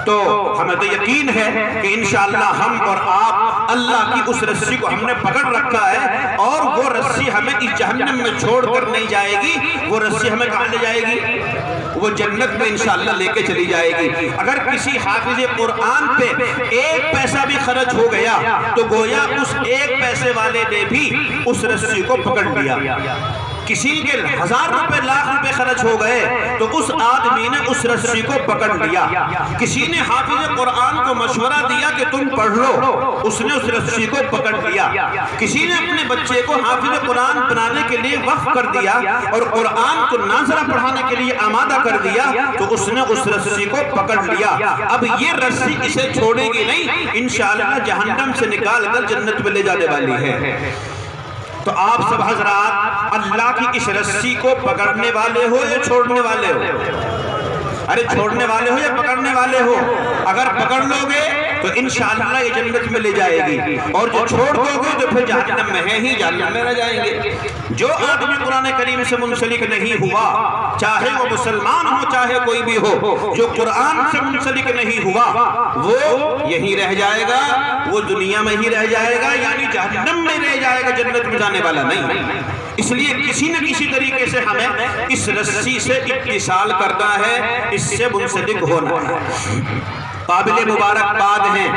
تو ہمیں تو یقین ہے کہ انشاءاللہ ہم اور آپ اللہ کی اس رسی کو ہم نے پکڑ رکھا ہے، اور وہ رسی ہمیں اس جہنم میں چھوڑ کر نہیں جائے گی۔ وہ رسی ہمیں کہاں لے جائے گی؟ وہ جنت میں انشاءاللہ لے کے چلی جائے گی۔ اگر کسی حافظ قرآن پہ ایک پیسہ بھی خرچ ہو گیا تو گویا اس ایک پیسے والے نے بھی اس رسی کو پکڑ لیا۔ کسی کے 1000 روپے لاکھ روپے خرچ ہو گئے تو اس آدمی نے اس رسی کو پکڑ لیا۔ کسی نے حافظ قرآن کو مشورہ دیا کہ تم پڑھ لو، اس نے اس رسی کو پکڑ لیا۔ کسی نے اپنے بچے کو حافظ قرآن بنانے کے لیے وقف کر دیا اور قرآن کو ناظرہ پڑھانے کے لیے آمادہ کر دیا تو اس نے اس رسی کو پکڑ لیا۔ اب یہ رسی اسے چھوڑے گی نہیں، انشاءاللہ جہنم سے نکال کر جنت میں لے جانے والی ہے۔ تو آپ سب حضرات اللہ کی اس رسی کو پکڑنے والے ہو یا چھوڑنے والے ہو؟ ارے چھوڑنے والے ہو یا پکڑنے والے ہو؟ اگر پکڑ لو گے تو انشاءاللہ یہ جنت میں لے جائے گی، اور جو چھوڑ دو گے تو پھر جہنم میں ہے ہی، جہنم میں رہ جائیں گے۔ جو آدمی قرآن کریم سے منسلک نہیں ہوا، چاہے وہ مسلمان ہو چاہے کوئی بھی ہو، جو قرآن سے منسلک نہیں ہوا وہ یہی رہ جائے گا، وہ دنیا میں ہی رہ جائے گا، یعنی جہنم میں رہ جائے گا، جنت میں جانے والا نہیں۔ اس لیے کسی نہ کسی طریقے سے ہمیں اس رسی سے اتصال کرنا ہے، اس سے منسلک ہونا ہے۔ قابل مبارکباد ہیں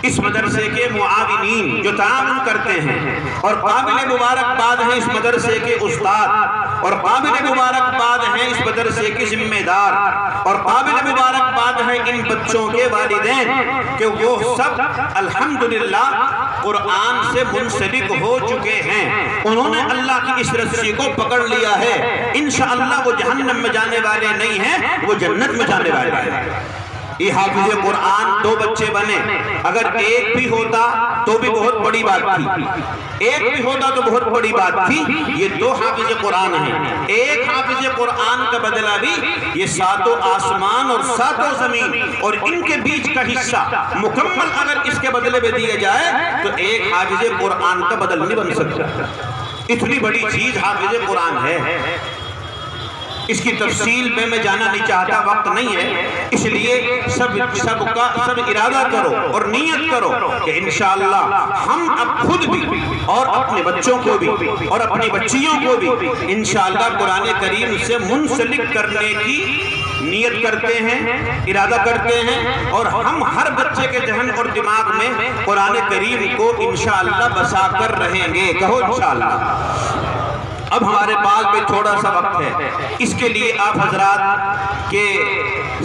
اس مدرسے کے معاونین جو تعاون کرتے ہیں، اور قابل مبارکباد ہیں اس مدرسے کے استاد، اور قابل مبارکباد ہیں اس مدرسے کے ذمہ دار، اور قابل مبارکباد ہیں ان بچوں کے والدین کہ وہ سب الحمدللہ قرآن سے منسلک ہو چکے ہیں۔ انہوں نے اللہ کی اس رسی کو پکڑ لیا ہے، انشاءاللہ وہ جہنم میں جانے والے نہیں ہیں، وہ جنت میں جانے والے ہیں۔ یہ حافظ قرآن 2 بچے بنے، اگر ایک بھی ہوتا تو بھی بہت بڑی بات تھی، ایک بھی ہوتا تو بہت بڑی بات تھی۔ یہ 2 حافظ قرآن ہیں، ایک حافظ قرآن کا بدلہ بھی یہ 7 آسمان اور 7 زمین اور ان کے بیچ کا حصہ مکمل اگر اس کے بدلے میں دیا جائے تو ایک حافظ قرآن کا بدل نہیں بن سکتا۔ اتنی بڑی چیز حافظ قرآن ہے۔ اس کی تفصیل میں جانا نہیں چاہتا، وقت نہیں ہے، اس لیے سب ارادہ کرو اور نیت کرو کہ انشاءاللہ ہم اب خود بھی اور اپنے بچوں کو بھی اور اپنی بچیوں کو بھی انشاءاللہ قرآن کریم سے منسلک کرنے کی نیت کرتے ہیں، ارادہ کرتے ہیں، اور ہم ہر بچے کے ذہن اور دماغ میں قرآن کریم کو انشاءاللہ بسا کر رہیں گے، کہو انشاءاللہ۔ اب ہمارے پاس بھی تھوڑا سا وقت ہے، اس کے لیے آپ حضرات کے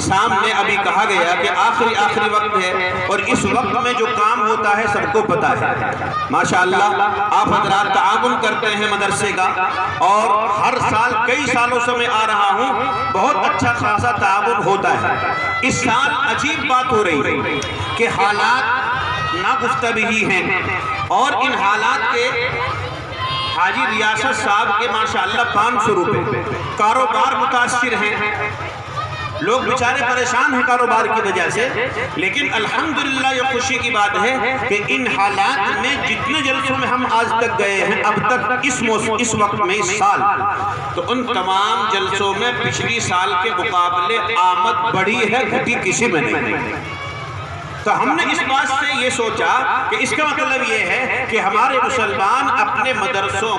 سامنے ابھی کہا گیا کہ آخری وقت ہے، اور اس وقت میں جو کام ہوتا ہے سب کو پتا ہے۔ ماشاءاللہ آپ حضرات تعاون کرتے ہیں مدرسے کا، اور ہر سال کئی سالوں سے میں آ رہا ہوں، بہت اچھا خاصا تعاون ہوتا ہے۔ اس سال عجیب بات ہو رہی ہے کہ حالات ناگفتگی ہیں، اور ان حالات کے حاجی ریاست صاحب کے ماشاءاللہ 500 روپے کاروبار متاثر ہیں، لوگ بیچارے پریشان ہیں کاروبار کی وجہ سے، لیکن الحمدللہ یہ خوشی کی بات ہے کہ ان حالات میں جتنے جلسوں میں ہم آج تک گئے ہیں اب تک اس وقت میں اس سال، تو ان تمام جلسوں میں پچھلی سال کے مقابلے آمد بڑھی ہے، گھٹی کسی میں نہیں۔ تو ہم نے اس بات سے یہ سوچا کہ اس کا مطلب یہ ہے کہ ہمارے مسلمان اپنے مدرسوں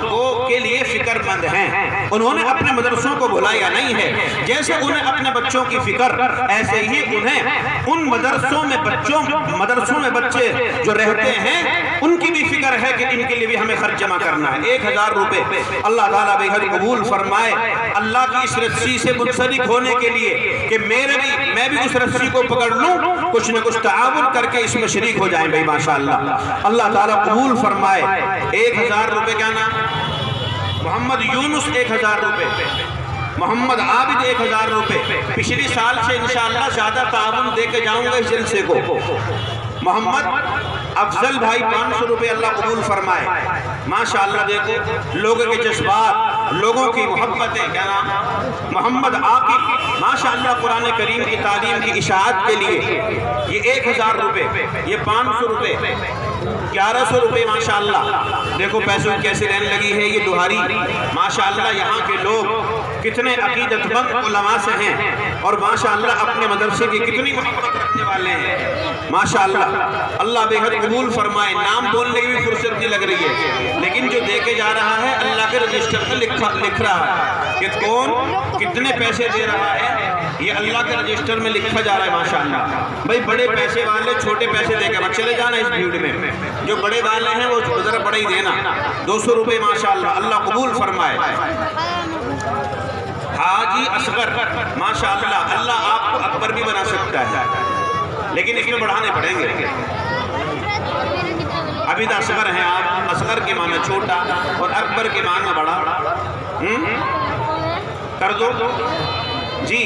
کے لیے فکر مند ہیں، انہوں نے اپنے مدرسوں کو بھلایا نہیں ہے۔ جیسے انہیں اپنے بچوں کی فکر، ایسے ہی انہیں ان مدرسوں میں بچے جو رہتے ہیں ان کی بھی فکر ہے کہ ان کے لیے بھی ہمیں خرچ جمع کرنا ہے۔ 1000 روپے اللہ تعالیٰ بے حد قبول فرمائے، اللہ کی اس رسی سے منسلک ہونے کے لیے کہ میں بھی اس رسی کو پکڑ لوں، کچھ نہ کچھ تعاون کر کے اس میں شریک ہو جائیں بھائی ماشاءاللہ۔ اللہ تعالیٰ قبول فرمائے۔ 1000 روپے کیا نام؟ محمد یونس 1000 روپے، محمد عابد 1000 روپے۔ پچھلی سال سے انشاءاللہ زیادہ تعاون دے کے جاؤں گا اس جلسے کو۔ محمد افضل بھائی 500 روپے، اللہ قبول فرمائے۔ ماشاءاللہ دیکھو لوگوں کے جذبات، لوگوں کی محبتیں، کیا نام؟ محمد عاقب، ماشاءاللہ قرآن کریم کی تعلیم کی اشاعت کے لیے یہ 1000 روپے، یہ 500 روپے، 1100 روپے ماشاءاللہ۔ دیکھو پیسوں کیسے رہنے لگی ہے یہ دہاری۔ ماشاءاللہ یہاں کے لوگ کتنے عقیدت مند علماء سے ہیں، اور ماشاءاللہ اپنے مدرسے کی کتنی محبت رکھنے والے ہیں ماشاءاللہ۔ اللہ بے حد قبول فرمائے۔ نام بولنے کی بھی فرصت نہیں لگ رہی ہے، لیکن جو دے کے جا رہا ہے اللہ کے رجسٹر میں لکھ رہا ہے کہ کون کتنے پیسے دے رہا ہے، یہ اللہ کے رجسٹر میں لکھا جا رہا ہے ماشاءاللہ۔ بھائی بڑے پیسے والے چھوٹے پیسے دے کے مت چلے جانا اس بھیڑ میں، جو بڑے والے ہیں وہ ذرا بڑا ہی دینا۔ 200 روپے ماشاءاللہ، اللہ قبول فرمائے۔ حاجی اصغر ماشاءاللہ، اللہ آپ کو اکبر بھی بنا سکتا ہے، لیکن اس میں بڑھانے پڑیں گے۔ ابھی تو اصغر ہیں آپ، اصغر کے معنی چھوٹا اور اکبر کے معنی بڑا، کر دو جی،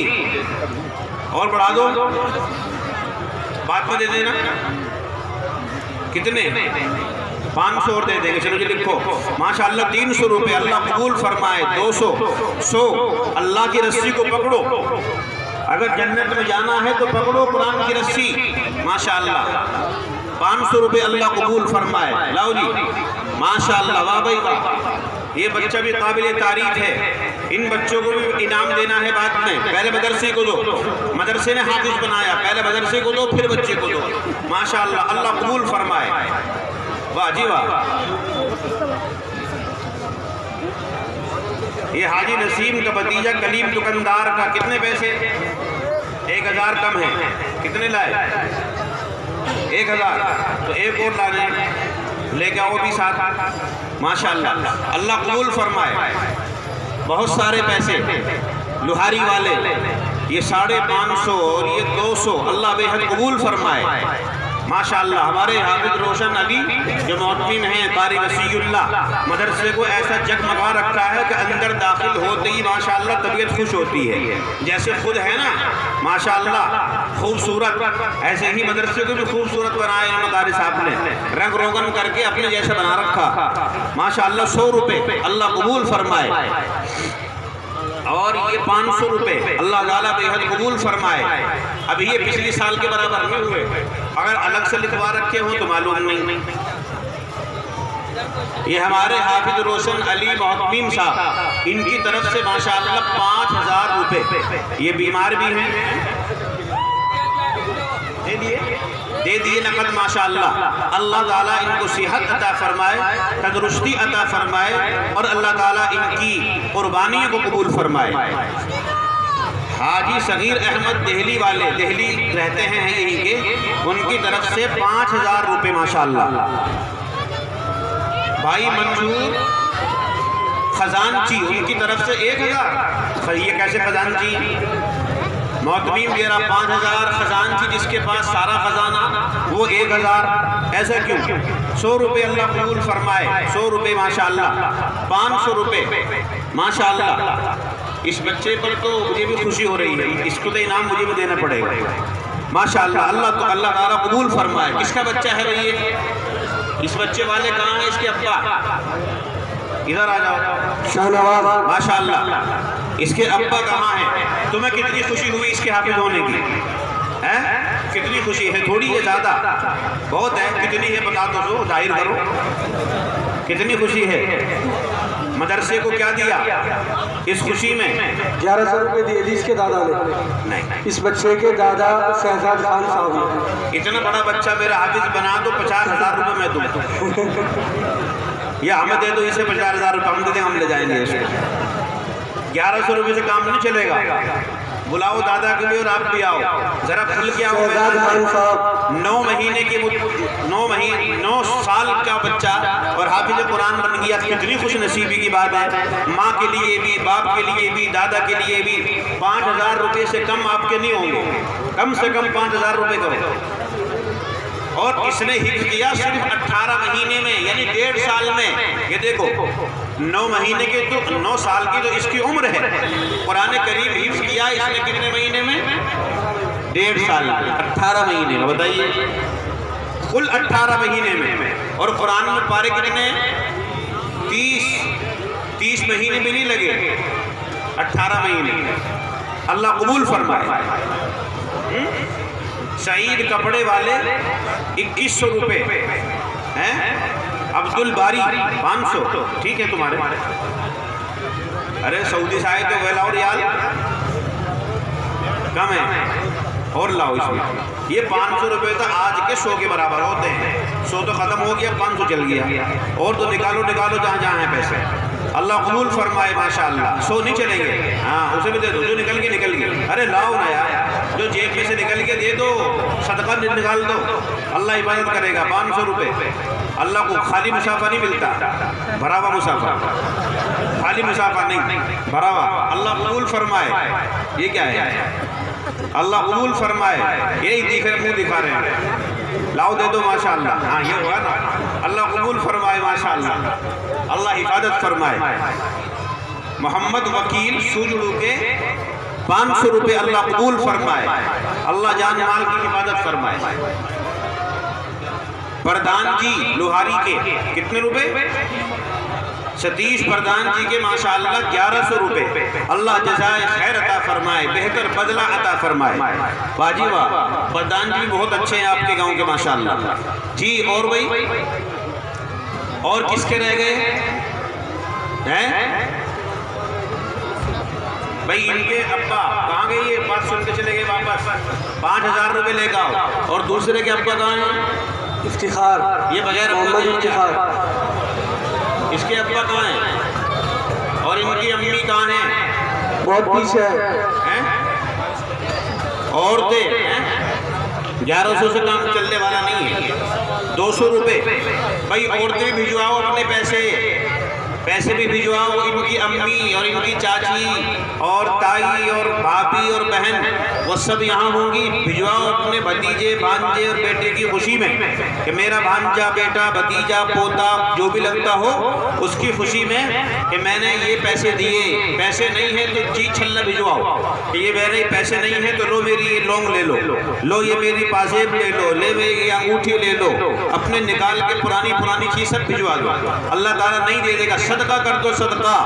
اور بڑھا دو، بعد میں دے دینا۔ کتنے؟ 500 اور دے دیں گے، چلو جی لکھو ماشاءاللہ 300 روپے، اللہ قبول فرمائے۔ 200، 100، اللہ کی رسی کو پکڑو، اگر جنت میں جانا ہے تو پکڑو قرآن کی رسی ماشاءاللہ۔ 500 روپے اللہ قبول فرمائے۔ لاؤ جی ماشاءاللہ، واہ بھائی واہ، یہ بچہ بھی قابل تعریف ہے، ان بچوں کو بھی انعام دینا ہے بعد میں، پہلے مدرسے کو دو، مدرسے نے حافظ بنایا، پہلے مدرسے کو دو پھر بچے کو دو ماشاءاللہ، اللہ قبول فرمائے۔ واہ جی واہ۔ یہ حاجی نسیم کا بھتیجا کلیم دکاندار کا کتنے پیسے؟ 1000 کم ہے، کتنے لائے؟ 1000، تو ایک اور لانے لے کے آؤ بھی ساتھ ماشاءاللہ، اللہ قبول فرمائے۔ بہت سارے پیسے لوہاری والے، یہ 550 اور یہ 200، اللہ بے حد قبول فرمائے ماشاءاللہ۔ ہمارے حافظ روشن علی جو معتمم ہیں قاری وسیع اللہ، مدرسے کو ایسا جگمگا رکھا ہے کہ اندر داخل ہوتے ہی ماشاءاللہ طبیعت خوش ہوتی ہے، جیسے خود ہے نا ماشاءاللہ خوبصورت، ایسے ہی مدرسے کو بھی خوبصورت بنایا ہے مدارس صاحب نے، رنگ روگن کر کے اپنے جیسے بنا رکھا ماشاءاللہ۔ 100 روپے اللہ قبول فرمائے، اور یہ 500 روپے اللہ تعالیٰ بے حد قبول فرمائے۔ اب یہ پچھلی سال کے برابر نہیں ہوئے، اگر الگ سے لکھوا رکھے ہوں تو معلوم نہیں۔ یہ ہمارے حافظ روشن علی محتمیم صاحب، ان کی طرف سے ماشاءاللہ 5000 روپے، یہ بیمار بھی ہیں، دے دیے نقد ماشاءاللہ۔ اللہ تعالیٰ ان کو صحت عطا فرمائے، تندرستی عطا فرمائے، اور اللہ تعالیٰ ان کی قربانیوں کو قبول فرمائے۔ حاجی صغیر احمد دہلی والے، دہلی رہتے ہیں یہیں کے، ان کی طرف سے 5000 روپے ماشاءاللہ۔ بھائی منصور خزانچی، ان کی طرف سے 1000۔ یہ کیسے خزانچی؟ محتمیم دے رہا 5000، خزانچی جس کے پاس سارا خزانہ وہ 1000، ایسا کیوں؟ 100 روپے اللہ قبول فرمائے، 100 روپے ماشاءاللہ، 500 روپے ماشاءاللہ۔ اس بچے پر تو مجھے بھی خوشی ہو رہی ہے، اس کو تو انعام مجھے بھی دینا پڑے گا ماشاءاللہ۔ اللہ تعالیٰ قبول فرمائے۔ کس کا بچہ ہے بھائی؟ اس بچے والے کہاں ہیں؟ اس کے ابا ادھر آ جاؤ ماشاءاللہ۔ اس کے ابا کہاں ہیں؟ تمہیں کتنی خوشی ہوئی اس کے حافظ ہونے کی؟ کتنی خوشی ہے؟ تھوڑی ہے زیادہ؟ بہت ہے؟ کتنی ہے بتا دو، ظاہر کرو کتنی خوشی ہے۔ مدرسے کو کیا دیا اس خوشی میں؟ 1100 روپے دیے جی اس کے دادا نے۔ نہیں، اس بچے کے دادا شہزاد خان صاحب نے۔ اتنا بڑا بچہ میرا حافظ بنا دو، 50000 روپے میں دوں، یا ہمیں دے دو اسے 50000 روپے، ہم دے دیں، ہم لے جائیں گے اس کو۔ 1100 روپے سے کام نہیں چلے گا۔ بلاؤ دادا کے لیے اور آپ بھی آؤ ذرا کھل کے آؤ۔ 9 سال کا بچہ اور حافظ قرآن بن گیا، کتنی خوش نصیبی کی بات ہے۔ ماں کے لیے بھی، باپ کے لیے بھی، دادا کے لیے بھی 5000 روپے سے کم آپ کے نہیں ہوں گے، کم سے کم 5000 روپے کرو۔ اور اس نے حفظ کیا صرف 18 مہینے میں، یعنی 1.5 سال میں۔ یہ دیکھو 9 مہینے کے تو 9 سال کی تو اس کی عمر ہے، قرآن کریم حفظ کیا اس نے کتنے مہینے میں؟ 1.5 سال، 18 مہینے میں۔ بتائیے کل 18 مہینے میں، اور قرآن میں پارے کتنے؟ 30 مہینے بھی نہیں لگے، 18 مہینے۔ اللہ قبول فرمائے۔ سعید کپڑے والے 2100 روپے ہیں، عبد الباری 500، ٹھیک ہے تمہارے۔ ارے سعودی سے آئے تو وہ لاؤ ریال کم ہے، اور لاؤ اس میں۔ یہ 500 روپے تو آج کے 100 کے برابر ہوتے ہیں، 100 تو ختم ہو گیا، 500 چل گیا، اور تو نکالو جہاں جہاں ہیں پیسے۔ اللہ قبول فرمائے ماشاءاللہ۔ 100 نہیں چلیں گے، ہاں اسے بھی دے دو، جو نکل گئے۔ ارے لاؤ نا یار، جو جیب میں سے نکل کے دے دو، صدقہ نکال دو، اللہ عبادت کرے گا۔ 500 روپے اللہ کو خالی مسافہ نہیں ملتا، بھرا ہوا مسافہ، خالی مسافہ نہیں، بھرا ہوا۔ اللہ قبول فرمائے۔ یہ کیا ہے؟ اللہ قبول فرمائے۔ یہی منہ دکھا رہے ہیں، لاؤ دے دو ماشاءاللہ۔ ہاں یہ ہوا نا، اللہ قبول فرمائے ماشاءاللہ، اللہ حفاظت فرمائے۔ محمد وکیل سوجڑو کے 500 روپے اللہ قبول فرمائے، اللہ جان مال کی حفاظت فرمائے۔ پردھان جی لوہاری کے کتنے روپے؟ ستیش پردھان جی کے ماشاءاللہ 1100 روپے، اللہ جزائے خیر عطا فرمائے، بہتر بدلہ عطا فرمائے۔ باجی واہ، پردھان جی بہت اچھے ہیں آپ کے گاؤں کے ماشاءاللہ جی۔ اور بھائی اور کس کے رہ گئے ہیں؟ بھائی ان کے ابا کہاں گئے؟ یہ بات سن کے چلے گئے واپس، 5000 روپے لے گا۔ اور دوسرے کے ابا کہاں ہیں؟ افتخار، یہ بغیر محمد افتخار۔ اس کے ابا کہاں ہیں؟ اور ان کی امی کہاں ہیں؟ بہت پیچھے ہے۔ عورتیں 1100 سے کام چلنے والا نہیں ہے، 200 روپے۔ بھائی عورتیں بھجواؤ اپنے پیسے بھی بھجواؤ، ان کی امی اور ان کی چاچی اور تائی اور بھابھی اور بہن وہ سب یہاں ہوں گی، بھجواؤ اپنے بھتیجے بھانجے اور بیٹے کی خوشی میں کہ میرا بھانجا بیٹا بھتیجا پوتا جو بھی لگتا ہو اس کی خوشی میں کہ میں نے یہ پیسے دیے۔ پیسے نہیں ہیں تو جی چھلا بھجواؤ کہ یہ میرے پیسے نہیں ہیں تو لو میری یہ لونگ لے لو یہ میری پازیب لے لو، لے میری انگوٹھی لے لو، اپنے نکال کے پرانی چیز سب بھجوا دو۔ اللہ تعالیٰ نہیں دے دے گا، صدقہ کر دو، صدقہ۔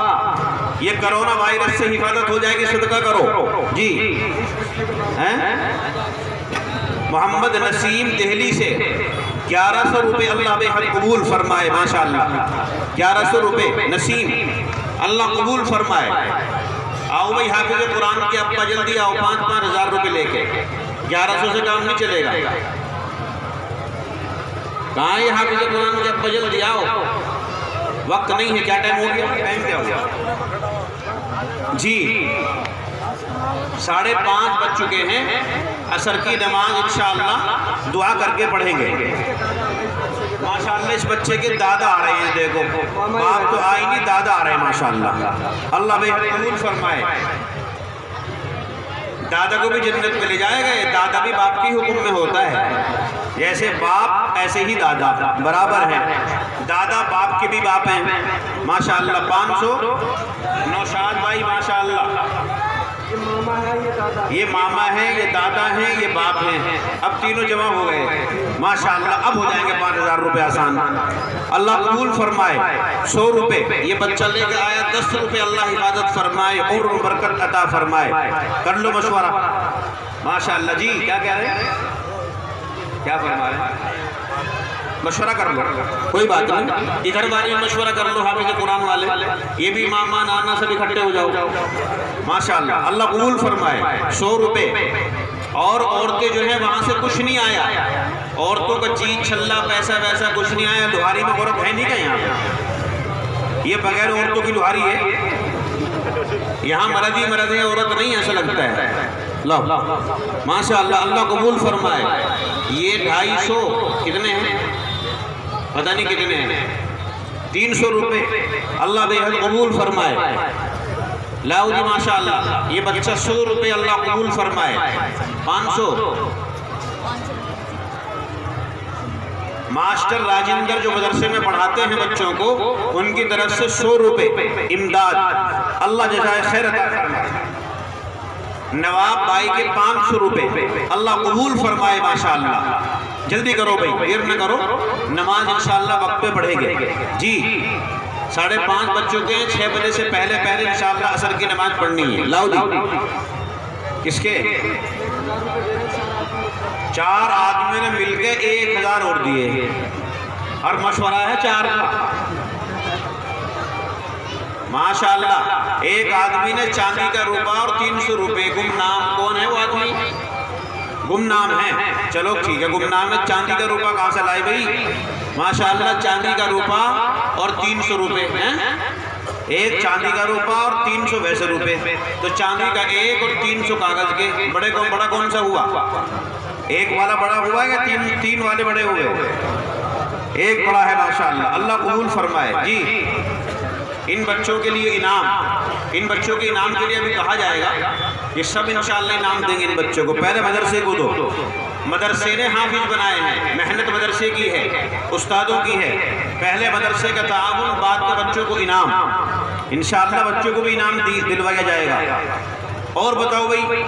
یہ کرونا وائرس سے حفاظت ہو جائے گی، صدقہ کرو جی۔ محمد نسیم دہلی سے 1100 روپے اللہ بے حد قبول فرمائے ماشاءاللہ 1100 روپے نسیم اللہ قبول فرمائے آؤ بھائی حافظ قرآن کے ابا جلدی آؤ 5-5 ہزار روپے لے کے 1100 سے کام نہیں چلے گا کہاں یہ حافظ قرآن کے ابا جلدی آؤ وقت نہیں ہے کیا ٹائم ہو گیا ٹائم کیا ہو گیا جی 5:30 بج چکے ہیں عصر کی نماز انشاءاللہ دعا کر کے پڑھیں گے ماشاءاللہ اس بچے کے دادا آ رہے ہیں دیکھو باپ تو آئی نہیں دادا آ رہے ہیں ماشاءاللہ اللہ بے قبول فرمائے دادا کو بھی جنت میں لے جائے گا یہ دادا بھی باپ کی حکم میں ہوتا ہے جیسے باپ ایسے ہی دادا برابر ہیں دادا باپ کے بھی باپ ہیں ماشاءاللہ 500 نوشاد بھائی ماشاءاللہ یہ ماما ہے یہ دادا ہیں یہ باپ ہیں اب تینوں جمع ہو گئے ماشاءاللہ اب ہو جائیں گے 5000 روپے آسان اللہ قبول فرمائے 100 روپے یہ بچہ لے کے آیا 10 روپے اللہ حفاظت فرمائے اور برکت عطا فرمائے کر لو مشورہ ماشاءاللہ جی کیا کہہ رہے ہیں کیا فرما رہے ہیں مشورہ کر لو کوئی بات نہیں ادھر باری میں مشورہ کر لو حافظ قرآن والے یہ بھی ماما نانا سب اکٹھے ہو جاؤ ماشاءاللہ اللہ قبول فرمائے 100 روپے اور عورتیں جو ہیں وہاں سے کچھ نہیں آیا عورتوں کا چیز چھلا پیسہ ویسا کچھ نہیں آیا لوہاری میں عورت ہے نہیں کہ یہاں پہ یہ بغیر عورتوں کی لوہاری ہے یہاں مرد ہی مرد ہے عورت نہیں ایسا لگتا ہے لو ماشاءاللہ اللہ قبول فرمائے یہ 250 کتنے ہیں پتہ نہیں کتنے ہیں 300 روپے اللہ بے حد قبول فرمائے لاؤ جی ماشاءاللہ یہ بچہ 100 روپے اللہ قبول فرمائے 500 ماسٹر راجندر جو مدرسے میں پڑھاتے ہیں بچوں کو ان کی طرف سے 100 روپے امداد اللہ جزائے خیر عطا فرمائے نواب بھائی کے 500 روپے اللہ قبول فرمائے ماشاءاللہ جلدی کرو بھائی دیر نہ کرو نماز انشاءاللہ وقت پہ پڑھیں گے جی 5:30 بج چکے ہیں 6 بجے سے پہلے انشاءاللہ عصر کی نماز پڑھنی ہے لاؤ جی کس کے 4 آدمی نے مل کے 1000 اور دیے اور مشورہ ہے 4 کا ماشاءاللہ ایک آدمی نے چاندی کا روپہ اور 300 روپے گمنام کون ہے وہ آدمی گمنام ہے چلو ٹھیک ہے گمنام ہے چاندی کا روپہ کہاں سے لائے بھائی ماشاءاللہ چاندی کا روپہ اور 300 روپے ہیں ایک چاندی کا روپہ اور 300 ویسے روپے تو چاندی کا 1 اور 300 کاغذ کے بڑا کون سا ہوا ایک والا بڑا ہوا ہے یا 3 والے بڑے ہوئے ایک بڑا ہے ماشاءاللہ اللہ قبول فرمائے جی ان بچوں کے لیے ان بچوں کے انعام کے لیے ابھی کہا جائے گا یہ سب انشاءاللہ انعام دیں گے ان بچوں کو پہلے مدرسے کو دو مدرسے نے حافظ بنائے ہیں محنت مدرسے کی ہے استادوں کی ہے پہلے مدرسے کا تعاون بعد کے بچوں کو انعام انشاءاللہ بچوں کو بھی انعام دلوایا جائے گا اور بتاؤ بھائی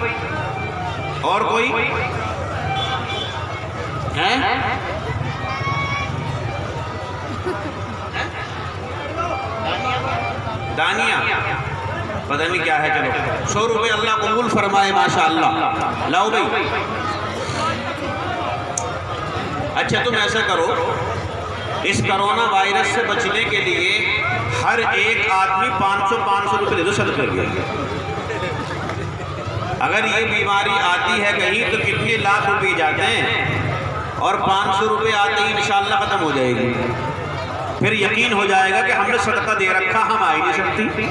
اور کوئی ہے دانیہ پتہ نہیں کیا ہے چلو 100 روپے اللہ قبول فرمائے ماشاءاللہ لاؤ بھائی اچھا تم ایسا کرو اس کرونا وائرس سے بچنے کے لیے ہر ایک آدمی 500 روپے دے دو صدقے کے اگر یہ بیماری آتی ہے کہیں تو کتنے لاکھ روپے جاتے ہیں اور 500 روپے آتے ہی انشاءاللہ ختم ہو جائے گی پھر یقین ہو جائے گا کہ ہم نے صدقہ دے رکھا ہم آ ہی نہیں سکتی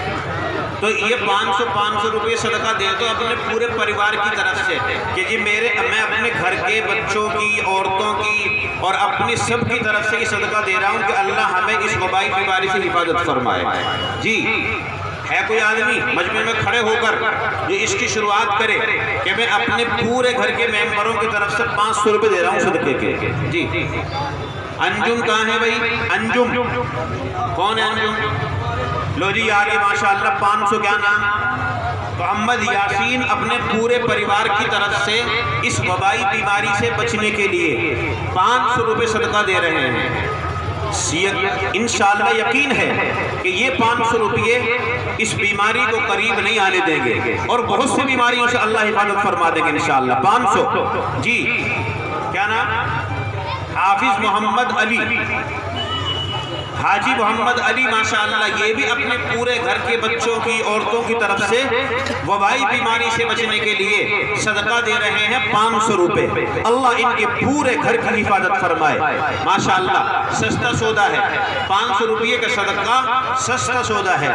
تو یہ 500 روپے صدقہ دے دو اپنے پورے پریوار کی طرف سے کہ جی میں اپنے گھر کے بچوں کی عورتوں کی اور اپنی سب کی طرف سے یہ صدقہ دے رہا ہوں کہ اللہ ہمیں اس وبائی بیماری سے حفاظت فرمائے جی ہے کوئی آدمی مجمع میں کھڑے ہو کر جو اس کی شروعات کرے کہ میں اپنے پورے گھر کے ممبروں کی طرف سے 500 روپے دے رہا ہوں صدقے کے جی انجم کہاں ہے بھائی انجم کون ہے انجم لو جی یار ماشاءاللہ 500 کیا نام محمد یاسین اپنے پورے پریوار کی طرف سے اس وبائی بیماری سے بچنے کے لیے 500 روپے صدقہ دے رہے ہیں انشاءاللہ یقین ہے کہ یہ 500 روپے اس بیماری کو قریب نہیں آنے دیں گے اور بہت سی بیماریوں سے اللہ حفاظت فرما دیں گے انشاءاللہ 500 جی کیا نام حافظ محمد علی، حاجی محمد علی ماشاءاللہ، یہ بھی اپنے پورے گھر کے بچوں کی، عورتوں کی طرف سے وبائی بیماری سے بچنے کے لیے صدقہ دے رہے ہیں 500 روپے۔ اللہ ان کے پورے گھر کی حفاظت فرمائے ماشاءاللہ۔ سستا سودا ہے، 500 روپے کا صدقہ سستا سودا ہے،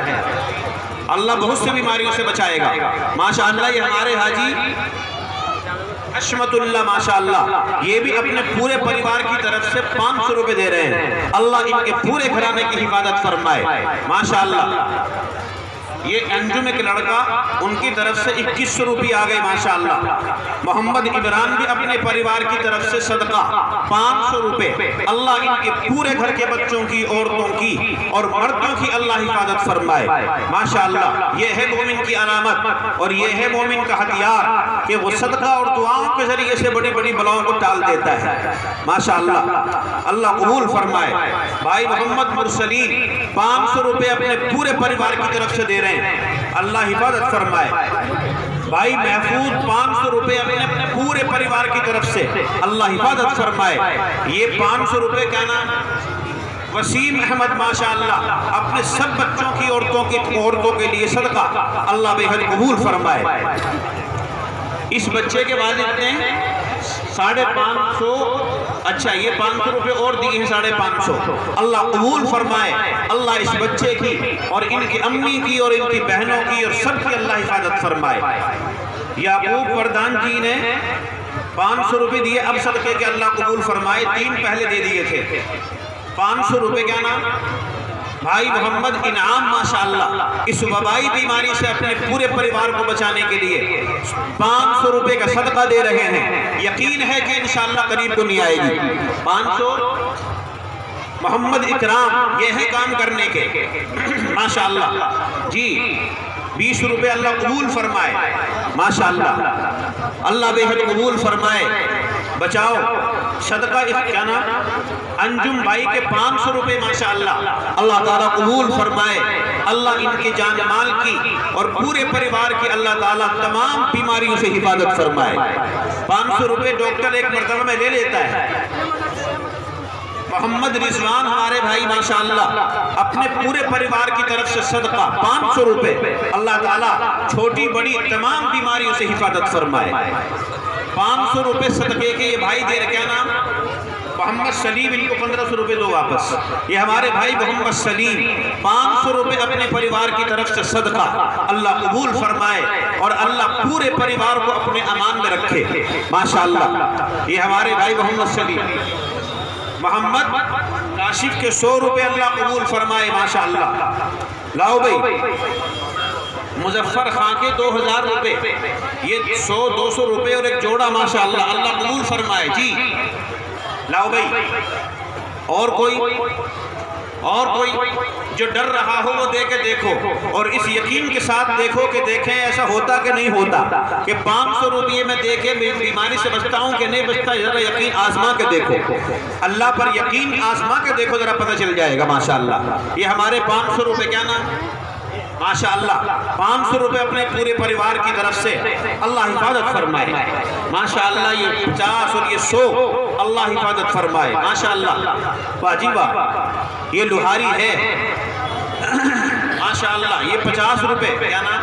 اللہ بہت سے بیماریوں سے بچائے گا ماشاءاللہ۔ یہ ہمارے حاجی حشمت اللہ ماشاءاللہ، یہ بھی اپنے پورے پریوار کی طرف سے 500 روپے دے رہے ہیں، اللہ ان کے پورے گھرانے کی حفاظت فرمائے ماشاءاللہ۔ یہ انجم ایک لڑکا، ان کی طرف سے 2100 روپے آ گئے ماشاءاللہ۔ محمد عمران بھی اپنے پریوار کی طرف سے صدقہ 500 روپے، اللہ ان کے پورے گھر کے بچوں کی، عورتوں کی اور مردوں کی اللہ حفاظت فرمائے ماشاءاللہ۔ یہ ہے مومن کی علامت اور یہ ہے مومن کا ہتھیار کہ وہ صدقہ اور دعاؤں کے ذریعے سے بڑی بڑی بلاؤں کو ٹال دیتا ہے ماشاءاللہ، اللہ قبول فرمائے۔ بھائی محمد مرسلین 500 روپے اپنے پورے پریوار کی طرف سے دے رہے ہیں، اللہ حفاظت فرمائے۔ بھائی محفوظ 500 روپے اپنے پورے پریوار کی طرف سے، اللہ حفاظت فرمائے۔ یہ 500 روپے کا نام وسیم احمد ماشاءاللہ، اپنے سب بچوں کی، عورتوں کے لیے صدقہ، اللہ بے حد قبول فرمائے۔ اس بچے کے والد نے 550، اچھا یہ 500 روپے اور دیے ہیں 550، اللہ قبول فرمائے۔ اللہ اس بچے کی اور ان کی امی کی اور ان کی بہنوں کی اور سب کی اللہ حفاظت فرمائے۔ یعقوب پردان جی نے 500 روپے دیے اب صدقے کے، اللہ قبول فرمائے۔ 3 پہلے دے دیے تھے 500 روپے کیا نام؟ بھائی محمد انعام ماشاءاللہ، اس وبائی بیماری سے اپنے پورے پریوار کو بچانے کے لیے 500 روپے کا صدقہ دے رہے ہیں، یقین ہے کہ انشاءاللہ قریب کو نہیں آئے گی 500۔ محمد اکرام، یہ ہے کام کرنے کے ماشاءاللہ جی، 20 روپے اللہ قبول فرمائے ماشاءاللہ، اللہ بے حد قبول فرمائے۔ بچاؤ صدقہ کیا نام؟ انجم بھائی کے 500 روپے ماشاءاللہ، اللہ تعالیٰ قبول فرمائے۔ اللہ ان کی جان مال کی اور پورے پریوار کی اللہ تعالیٰ تمام بیماریوں سے حفاظت فرمائے۔ 500 روپے ڈاکٹر ایک مرتبہ میں لے لیتا ہے۔ محمد رضوان ہمارے بھائی ماشاءاللہ، اپنے پورے پریوار کی طرف سے صدقہ 500 روپے، اللہ تعالیٰ چھوٹی بڑی تمام بیماریوں سے حفاظت فرمائے۔ 500 روپے صدقے کے یہ بھائی دے رہے، کیا نام؟ محمد سلیم، ان کو 1500 روپے دو واپس۔ یہ ہمارے بھائی محمد سلیم 500 روپے اپنے پریوار کی طرف سے صدقہ، اللہ قبول فرمائے اور اللہ پورے پریوار کو اپنے امان میں رکھے ماشاءاللہ۔ یہ ہمارے بھائی محمد سلیم۔ محمد کاشف کے 100 روپے اللہ قبول فرمائے ماشاءاللہ۔ لاؤ بھائی مظفر خان کے 2000 روپے، یہ 100-200 روپے اور ایک جوڑا ماشاءاللہ، اللہ قبول فرمائے جی۔ لاؤ بھائی اور کوئی جو ڈر رہا ہو وہ دے کے دیکھو، اور اس یقین کے ساتھ دیکھو کہ دیکھیں ایسا ہوتا کہ نہیں ہوتا کہ 500 روپے میں دے کے بیماری سے بچتا ہوں کہ نہیں بچتا، ذرا یقین آزما کے دیکھو، اللہ پر یقین آزما کے دیکھو، ذرا پتہ چل جائے گا ماشاءاللہ۔ یہ ہمارے 500 روپے کیا نام ماشاءاللہ، 500 روپے اپنے پورے پریوار کی طرف سے اللہ حفاظت فرمائے ماشاءاللہ۔ یہ 50 اور یہ 100 اللہ حفاظت فرمائے ماشاءاللہ۔ واجبہ یہ لوہاری ہے ماشاءاللہ، یہ 50 روپے، کیا نام؟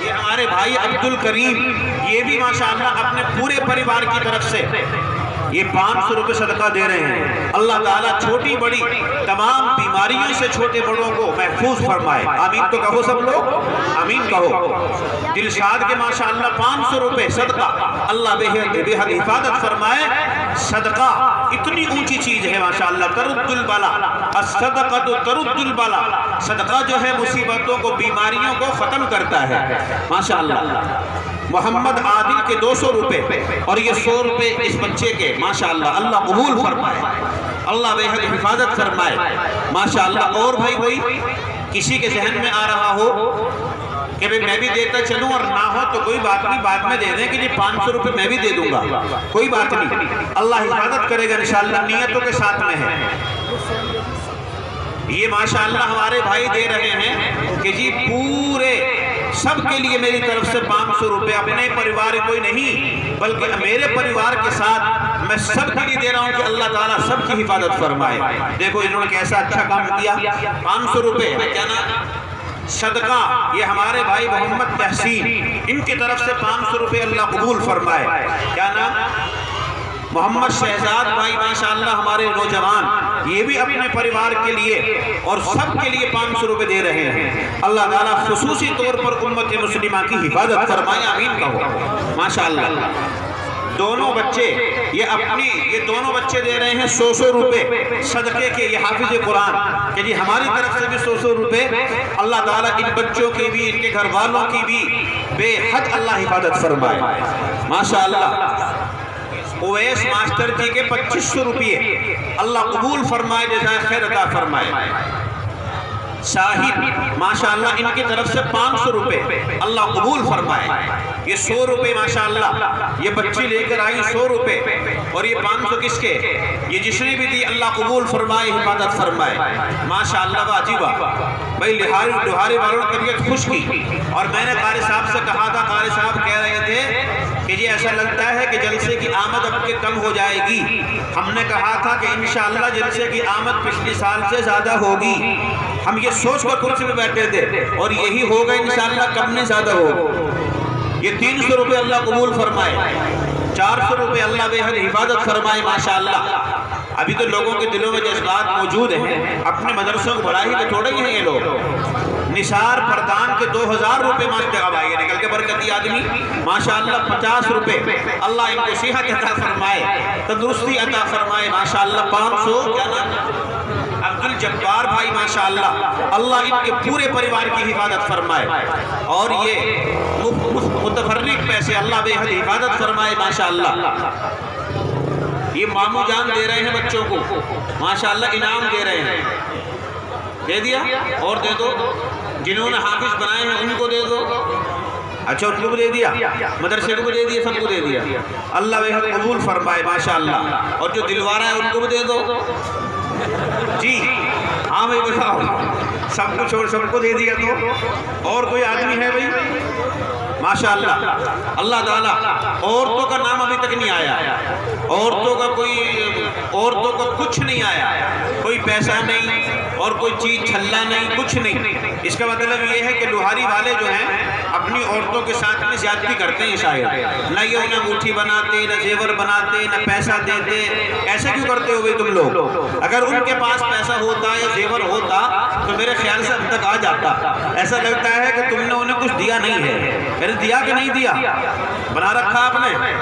یہ ہمارے بھائی عبدالکریم، یہ بھی ماشاءاللہ اپنے پورے پریوار کی طرف سے یہ 500 روپے صدقہ دے رہے ہیں، اللہ تعالیٰ چھوٹی بڑی تمام بیماریوں سے چھوٹے بڑوں کو محفوظ فرمائے۔ آمین تو کہو سب لوگ، آمین کہو۔ دلشاد کے ماشاءاللہ 500 روپے صدقہ، اللہ بے حد حفاظت فرمائے۔ صدقہ اتنی اونچی چیز ہے ماشاءاللہ، ترد البلا، الصدقۃ ترد البلا، صدقہ جو ہے مصیبتوں کو، بیماریوں کو ختم کرتا ہے ماشاءاللہ۔ محمد عادل کے 200 روپے اور یہ 100 روپے اس بچے کے ماشاءاللہ، اللہ قبول فرمائے، اللہ بے حد حفاظت فرمائے ماشاءاللہ۔ اور بھائی کوئی کسی کے ذہن میں آ رہا ہو کہ میں بھی دیتا چلوں اور نہ ہو تو کوئی بات نہیں، بعد میں دے دیں کہ 500 روپے میں بھی دے دوں گا، کوئی بات نہیں، اللہ حفاظت کرے گا انشاءاللہ، نیتوں کے ساتھ میں ہے۔ یہ ماشاءاللہ ہمارے بھائی دے رہے ہیں کہ جی پورے سب کے لیے میری طرف سے 500 روپے، اپنے پریوار کوئی نہیں بلکہ میرے پریوار کے ساتھ میں سب کے لیے دے رہا ہوں کہ اللہ تعالیٰ سب کی حفاظت فرمائے۔ دیکھو انہوں نے کیسا اچھا کام کیا، 500 روپے کیا نام صدقہ، یہ ہمارے بھائی محمد تحسین، ان کی طرف سے 500 روپے اللہ قبول فرمائے۔ کیا نام؟ محمد شہزاد بھائی ماشاءاللہ ہمارے نوجوان، یہ بھی اپنے پریوار کے لیے اور سب کے لیے 500 روپے دے رہے ہیں۔ اللہ تعالیٰ خصوصی طور پر امت مسلمہ کی حفاظت فرمائے، آمین کہو ماشاءاللہ۔ دونوں بچے یہ دونوں بچے دے رہے ہیں 100 روپے صدقے کے، یہ حافظ قرآن کہ جی ہماری طرف سے بھی 100 روپے۔ اللہ تعالیٰ ان بچوں کی بھی، ان کے گھر والوں کی بھی بے حد اللہ حفاظت فرمائے ماشاءاللہ۔ اویس ماسٹر جی کے 2500 روپے اللہ قبول فرمائے، جزائے خیر عطا فرمائے۔ شاہد ماشاءاللہ ان کی طرف سے 500 روپے اللہ قبول فرمائے۔ یہ 100 روپے ماشاءاللہ یہ بچی لے کر آئی 100 روپے، اور یہ 500 کس کے؟ یہ جس نے بھی دی اللہ قبول فرمائے، حفاظت فرمائے ماشاءاللہ۔ واجبہ بھائی لوہارے والوں نے طبیعت خوش کی، اور میں نے قاری صاحب سے کہا تھا، قاری صاحب کہہ رہے تھے کہ یہ ایسا لگتا ہے کہ جلسے کی آمد اب کے کم ہو جائے گی۔ ہم نے کہا تھا کہ انشاءاللہ جلسے کی آمد پچھلی سال سے زیادہ ہوگی، ہم یہ سوچ کر کرسی میں بیٹھے تھے، اور یہی ہوگا انشاءاللہ، کم نہیں زیادہ ہوگا۔ یہ 300 روپے اللہ قبول فرمائے، 400 روپے اللہ بے حد حفاظت فرمائے ماشاءاللہ۔ ابھی تو لوگوں کے دلوں میں جذبات موجود ہیں، اپنے مدرسوں کو بڑھا ہی تو تھوڑے ہی ہیں یہ لوگ۔ نثار پردان کے 2000 روپے ماشاءاللہ آئیے نکل کے برکتی آدمی ماشاءاللہ۔ 50 روپے اللہ ان کو صحت عطا فرمائے، تندرستی عطا فرمائے ماشاءاللہ۔ 500 کیا نام؟ عبدالجبار بھائی ماشاءاللہ، اللہ ان کے پورے پریوار کی حفاظت فرمائے، اور یہ متفرق پیسے اللہ بے حد حفاظت فرمائے ماشاءاللہ۔ یہ مامو جان دے رہے ہیں بچوں کو ماشاءاللہ، انعام دے رہے ہیں، دے دیا اور دے دو۔ جنہوں نے حافظ بنائے ہیں ان کو دے دو، اچھا ان کو بھی دے دیا، مدرسے کو بھی دے دیا، سب کو دے دیا، اللہ بے حد قبول فرمائے ماشاءاللہ۔ اور جو دلوارا ہے ان کو بھی دے دو جی ہاں بھائی، بتاؤ سب کچھ اور سب کو دے دیا تو اور کوئی آدمی ہے بھائی ماشاءاللہ۔ اللہ تعالیٰ عورتوں کا نام ابھی تک نہیں آیا، عورتوں کا کچھ نہیں آیا، کوئی پیسہ نہیں اور کوئی چیز چھلا نہیں، کچھ نہیں۔ اس کا مطلب یہ ہے کہ لوہاری والے جو ہیں اپنی عورتوں کے ساتھ میں زیادتی کرتے ہیں شاید، نہ یہ انہیں انگوٹھی بناتے، نہ زیور بناتے، نہ پیسہ دیتے۔ ایسا کیوں کرتے ہو بھائی تم لوگ؟ اگر ان کے پاس پیسہ ہوتا یا زیور ہوتا تو میرے خیال سے اب تک آ جاتا۔ ایسا لگتا ہے کہ تم نے انہیں کچھ دیا نہیں ہے۔ میں نے دیا کہ نہیں دیا؟ بنا رکھا آپ نے؟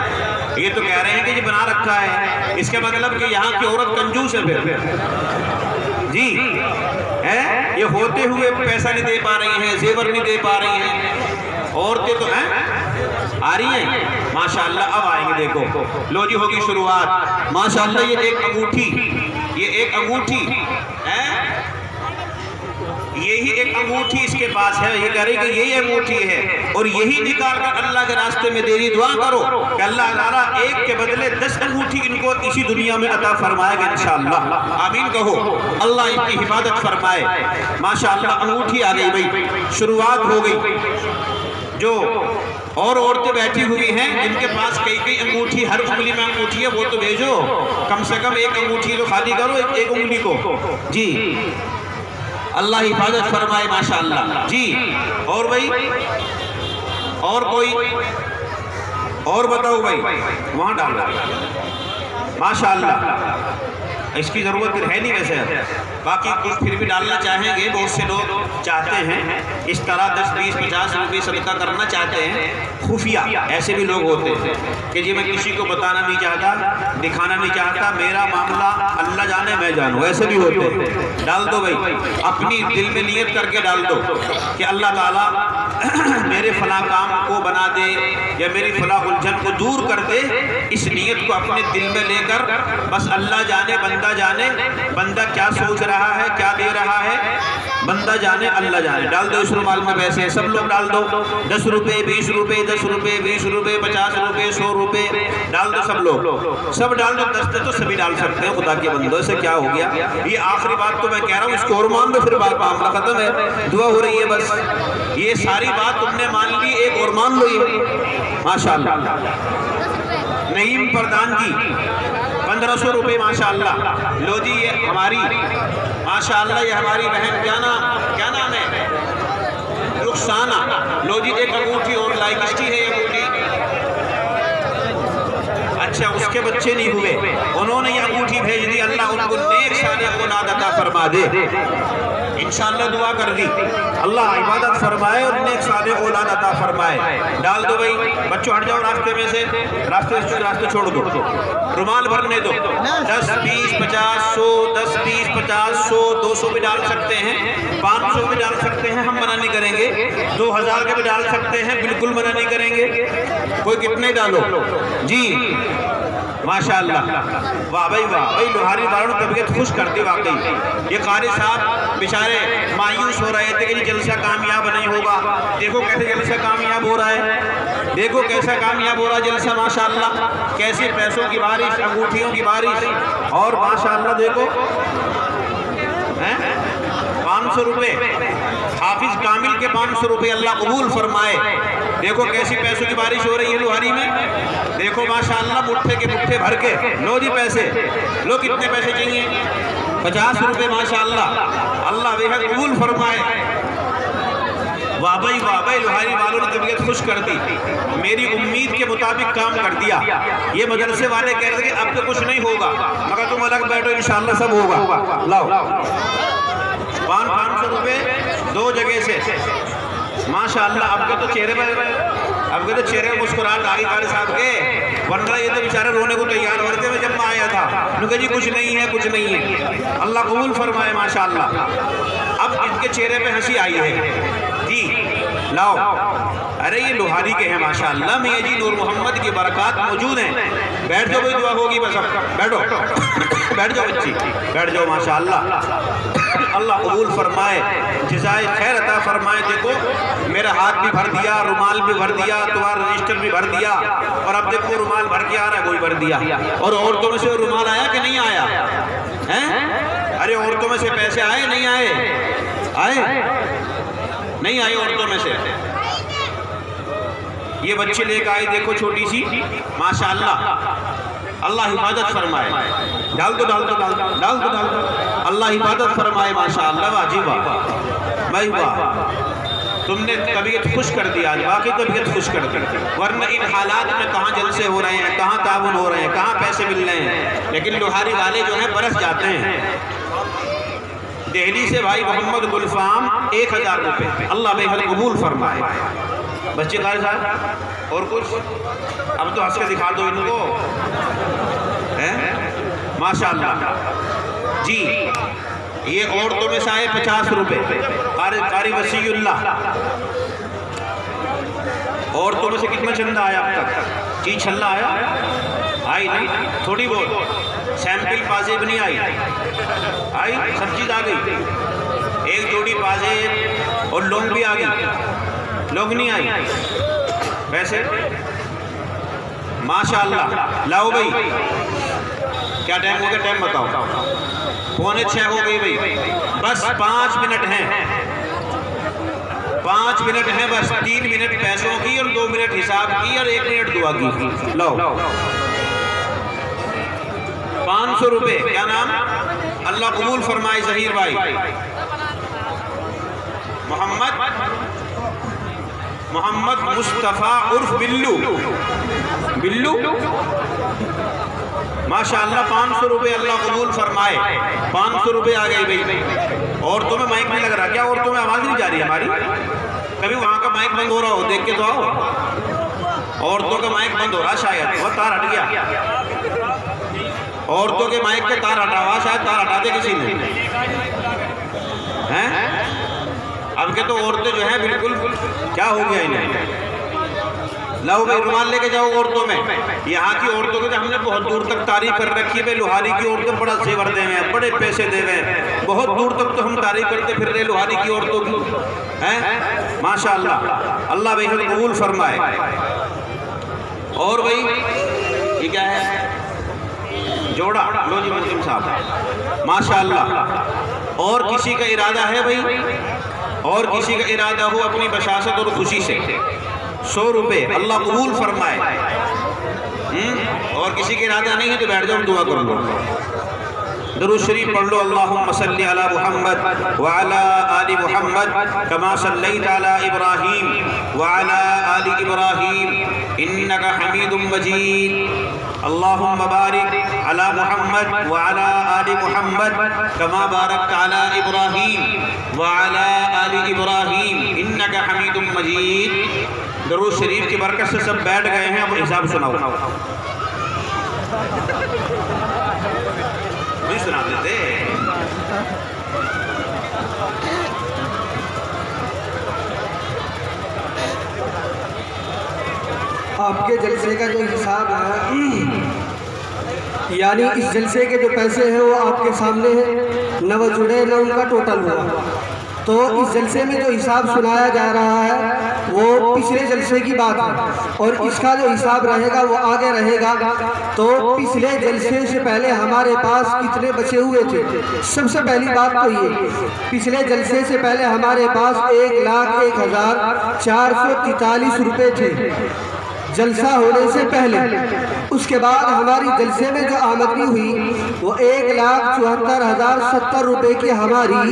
یہ تو کہہ رہے ہیں کہ یہ بنا رکھا ہے، اس کا مطلب کہ یہاں کی عورت کنجوس ہے پھر جی، یہ ہوتے ہوئے پیسہ نہیں دے پا رہی ہیں، زیور نہیں دے پا رہی ہیں۔ عورتیں تو ہیں آ رہی ہیں ماشاءاللہ، اب آئیں گے دیکھو، لو جی ہوگی شروعات ماشاءاللہ۔ یہ ایک انگوٹھی ہے، یہی ایک انگوٹھی اس کے پاس ہے، یہ کہہ رہی کہ یہی انگوٹھی ہے، اور یہی نکال کر اللہ کے راستے میں دے دی۔ دعا کرو کہ اللہ تعالیٰ ایک کے بدلے 10 انگوٹھی ان کو اسی دنیا میں عطا فرمائے گا انشاءاللہ، آمین کہو۔ اللہ ان کی حفاظت فرمائے ماشاءاللہ۔ انگوٹھی آ گئی بھائی، شروعات ہو گئی۔ جو اور عورتیں بیٹھی ہوئی ہیں جن کے پاس کئی انگوٹھی، ہر انگلی میں انگوٹھی ہے، وہ تو بھیجو، کم سے کم ایک انگوٹھی تو خالی کرو ایک انگلی کو جی، اللہ حفاظت فرمائے ماشاءاللہ جی۔ اور بھائی اور کوئی اور بتاؤ بھائی، وہاں ڈال ماشاءاللہ۔ اس کی ضرورت ہے نہیں ویسے، باقی کچھ پھر بھی ڈالنا چاہیں گے، بہت سے لوگ چاہتے ہیں اس طرح 10 20 50 روپے صدقہ کرنا چاہتے ہیں، خفیہ ایسے بھی لوگ ہوتے ہیں کہ جی میں کسی کو بتانا نہیں چاہتا، دکھانا نہیں چاہتا، میرا معاملہ اللہ جانے میں جانوں، ایسے بھی ہوتے ہیں۔ ڈال دو بھائی، اپنی دل میں نیت کر کے ڈال دو کہ اللہ تعالیٰ میرے فلاں کام کو بنا دے یا میری فلاں الجھن کو دور کر دے، اس نیت کو اپنے دل میں لے کر بس اللہ جانے بندہ جانے، بندہ کیا سوچ رہا ہے، کیا دے رہا ہے، بندہ جانے اللہ جانے۔ ڈال دو اس رومال میں پیسے، سب لوگ ڈال دو، 10 روپے 20 روپے 10 روپے 20 روپے 50 روپے 100 روپے ڈال دو، سب لوگ سب ڈال دو۔ 10 تو سبھی ڈال سکتے ہیں، خدا کے بندوں سے کیا ہو گیا۔ یہ آخری بات تو میں کہہ رہا ہوں، اس کو اور مان دو، پھر بات معاملہ ختم ہے، دعا ہو رہی ہے بس۔ یہ ساری ساری بات تم نے مان لی، ایک اور مان لو یہ ماشاءاللہ نعیم پردان کی 1500 روپے ماشاءاللہ. لو جی یہ ہماری ماشاءاللہ یہ ہماری بہن کیا نام ہے رخسانہ. لو جی ایک انگوٹھی اور لائی. کس کی ہے یہ انگوٹھی؟ اچھا اس کے بچے نہیں ہوئے، انہوں نے یہ انگوٹھی بھیج دی. اللہ ان کو نیک صالح اولاد عطا فرما دے. انشاءاللہ دعا کر دی اللہ عبادت فرمائے اور نیک صالح اولاد عطا فرمائے. ڈال دو بھائی بچوں، ہٹ جاؤ راستے میں سے، راستے چھوڑ دو. رومال بھرنے دو. 10 20 50 100 10 20 50 100 200 بھی ڈال سکتے ہیں، 500 بھی ڈال سکتے ہیں، ہم منع نہیں کریں گے. 2000 کے بھی ڈال سکتے ہیں، بالکل منع نہیں کریں گے. کوئی کتنے ڈالو جی ماشاءاللہ. واہ بھائی واہ بھائی، لوہاری والوں نے طبیعت خوش کر دی واقعی. یہ قاری صاحب بیچارے مایوس ہو رہے تھے کہ جلسہ کامیاب نہیں ہوگا. دیکھو کیسے جلسہ کامیاب ہو رہا ہے، دیکھو کیسا کامیاب ہو رہا ہے جلسہ ماشاءاللہ. کیسے پیسوں کی بارش، انگوٹھیوں کی بارش. اور ماشاءاللہ دیکھو 500 روپے حافظ کامل کے 500 روپے اللہ قبول فرمائے. دیکھو کیسی پیسوں کی بارش ہو رہی ہے لوہاری میں. دیکھو ماشاءاللہ مٹھے کے مٹھے بھر کے. لو جی پیسے، لو کتنے پیسے چاہیے؟ 50 روپے ماشاءاللہ. اللہ بے حد قبول فرمائے. واہ بھائی لوہاری والوں نے طبیعت خوش کر دی. میری امید کے مطابق کام کر دیا. یہ مدرسے والے کہہ رہے تھے کہ اب تو کچھ نہیں ہوگا مگر تم الگ بیٹھو انشاءاللہ سب ہوگا. لاؤ 500 روپے 2 جگہ سے ماشاءاللہ. اب کے تو چہرے پر مسکراہٹ آ گئی قاری صاحب کے، ورنہ یہ تو بیچارے رونے کو تیار ہو رہے تھے. میں جب میں آیا تھا انہوں نے کہا جی کچھ نہیں ہے. اللہ قبول فرمائے ماشاءاللہ. اب ان کے چہرے پہ ہنسی آئی ہے جی. لاؤ. ارے یہ لوہاری کے ہیں ماشاءاللہ. میاں جی نور محمد کی برکات موجود ہیں. بیٹھ جاؤ بھائی، دعا ہوگی بس. اب بیٹھو بیٹھ جاؤ بچی، بیٹھ جاؤ ماشاءاللہ. اللہ قبول فرمائے، جزائے خیر عطا فرمائے. دیکھو میرا ہاتھ بھی بھر دیا، رومال بھی بھر دیا، تمہارا رجسٹر بھی بھر دیا. اور اب دیکھو رومال بھر کے آ رہا ہے، وہی بھر دیا. اور عورتوں میں سے رومال آیا کہ نہیں آیا؟ ارے عورتوں میں سے پیسے آئے نہیں آئے؟ نہیں آئے عورتوں میں سے. یہ بچے لے کے آئے دیکھو چھوٹی سی ماشاءاللہ. اللہ حفاظت فرمائے. ڈال دو. اللہ حفاظت فرمائے ماشاءاللہ. واجب بھائی واہ، تم نے طبیعت خوش کر دیا آج، واقعی طبیعت خوش کر دی. ورنہ ان حالات میں کہاں جلسے ہو رہے ہیں، کہاں تعاون ہو رہے ہیں، کہاں پیسے مل رہے ہیں. لیکن لوہاری والے جو ہیں برس جاتے ہیں. دہلی سے بھائی محمد گلفام 1000 روپے. اللہ بے حد قبول فرمائے. بچے قاری صاحب اور کچھ اب تو ہنس کے دکھا دو ان کو ماشاءاللہ جی. یہ عورتوں میں سے آئے 50 روپے. قاری وسیع اللہ. عورتوں میں سے کتنا چندہ آیا اب تک جی؟ چھلا آیا؟ آئی نہیں، تھوڑی بہت سیمپل پازیب نہیں آئی. سب چیز آ گئی. ایک جوڑی پازیب اور لونگ بھی آ گئی. لونگ نہیں آئی ویسے ماشاءاللہ. لاؤ بھائی. کیا ٹائم ہو گیا؟ ٹائم بتاؤ. 5:45 ہو گئی بھائی. بس 5 منٹ ہیں. 5 منٹ ہیں بس. 3 منٹ پیسوں کی اور 2 منٹ حساب کی اور 1 منٹ دعا کی. لاؤ 500 روپے. کیا نام؟ اللہ قبول فرمائے. ظہیر بھائی محمد مصطفیٰ عرف بلو ماشاءاللہ. 500 روپے اللہ قبول فرمائے. 500 روپے آ گئی بھائی. عورتوں میں مائک نہیں لگ رہا کیا؟ عورتوں میں آواز نہیں جا رہی ہماری؟ کبھی وہاں کا مائک بند ہو رہا ہو دیکھ کے تو آؤ. عورتوں کا مائک بند ہو رہا شاید، وہ تار ہٹ گیا. عورتوں کے مائک کے تار ہٹا ہوا شاید. تار ہٹا دے کسی نے. اب کے تو عورتیں جو ہیں بالکل کیا ہو گیا انہیں. لاؤ بھائی رومال لے کے جاؤ عورتوں میں. یہاں کی عورتوں کو ہم نے بہت دور تک تعریف کر رکھی ہے. لوہاری کی عورتیں بڑا زیور دے ہوئے ہیں، بڑے پیسے دے ہوئے ہیں. بہت دور تک تو ہم تعریف کرتے پھر رہے لوہاری کی عورتوں کی ماشاءاللہ. اللہ بے حد قبول فرمائے. اور بھائی یہ کیا ہے؟ جوڑا. لو جی مسلم صاحب ماشاءاللہ. اور کسی کا ارادہ ہے بھائی؟ اور کسی کا ارادہ ہو اپنی بشاشت اور خوشی سے 100 روپے اللہ قبول فرمائے، اور کسی کا ارادہ نہیں ہے تو بیٹھ جاؤ دعا کر لو۔ درود شریف پڑھ لو، اللہم صلی علی محمد وعلی آل محمد کما صلیت علی ابراہیم وعلی آل ابراہیم انک حمید مجید، اللہم بارک علی محمد وعلی آل محمد کما بارکت علی ابراہیم وعلی آل ابراہیم انک حمید مجید۔ درود شریف کی برکت سے سب بیٹھ گئے ہیں، اب حساب سناؤ۔ نہیں سنا دیتے۔ آپ کے جلسے کا جو حساب ہے، یعنی اس جلسے کے جو پیسے ہیں وہ آپ کے سامنے ہیں، نہ وہ جڑے نہ ان کا ٹوٹل ہوا۔ تو اس جلسے میں جو حساب سنایا جا رہا ہے وہ پچھلے جلسے کی بات ہے، اور اس کا جو حساب رہے گا وہ آگے رہے گا۔ تو پچھلے جلسے سے پہلے ہمارے پاس کتنے بچے ہوئے تھے؟ سب سے پہلی بات تو یہ، پچھلے جلسے سے پہلے ہمارے پاس 1,01,443 روپے تھے جلسہ ہونے سے پہلے۔ اس کے بعد ہماری جلسے میں جو آمدنی ہوئی وہ 1,74,070 روپے کی ہماری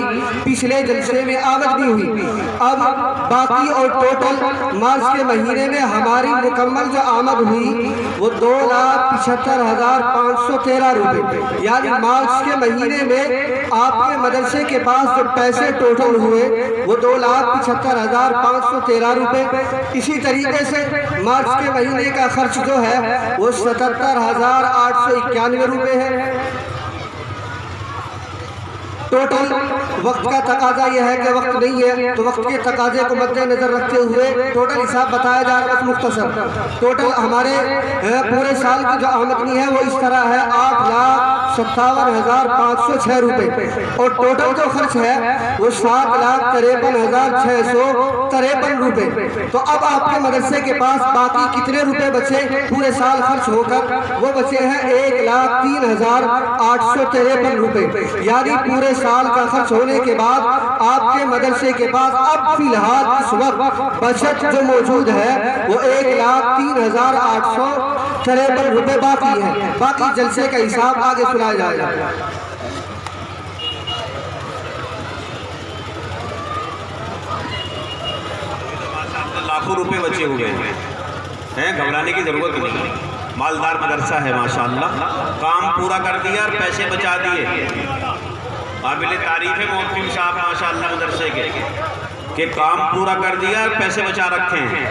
پچھلے جلسے میں آمدنی ہوئی۔ اب باقی اور ٹوٹل مارچ کے مہینے میں ہماری مکمل جو آمد ہوئی وہ 2,75,513 روپے، یعنی مارچ کے مہینے میں آپ کے مدرسے کے پاس جو پیسے ٹوٹل ہوئے وہ 2,75,513 روپے۔ اسی طریقے سے مارچ کے مہینے کا خرچ جو ہے وہ 77,891 روپے ہے۔ ٹوٹل وقت کا تقاضا یہ ہے کہ وقت نہیں ہے، تو وقت کے تقاضے کو مد نظر رکھتے ہوئے ٹوٹل حساب بتایا جا رہا ہے مختصر۔ ٹوٹل ہمارے پورے سال کی جو آمدنی ہے وہ اس طرح ہے 8,57,506 روپے، اور ٹوٹل جو خرچ ہے وہ 7,53,653 روپے۔ تو اب آپ کے مدرسے کے پاس باقی کتنے روپے بچے پورے سال خرچ ہو کر؟ وہ بچے ہیں 1,03,853 روپے، یعنی پورے سال کا خرچ ہونے کے بعد آپ کے مدرسے کے پاس اب فی الحال اس وقت بچت جو موجود ہے وہ 1,03,853 روپے باقی ہے۔ باقی جلسے کا حساب آگے سنایا جائے گا۔ لاکھوں روپے بچے ہوئے ہیں، گھبرانے کی ضرورت نہیں۔ مالدار مدرسہ ہے ماشاءاللہ، کام پورا کر دیا اور پیسے بچا دیے۔ قابل تعریف ہے محترم صاحب ماشاءاللہ مدرسے کے کہ کام پورا کر دیا اور پیسے بچا رکھے ہیں۔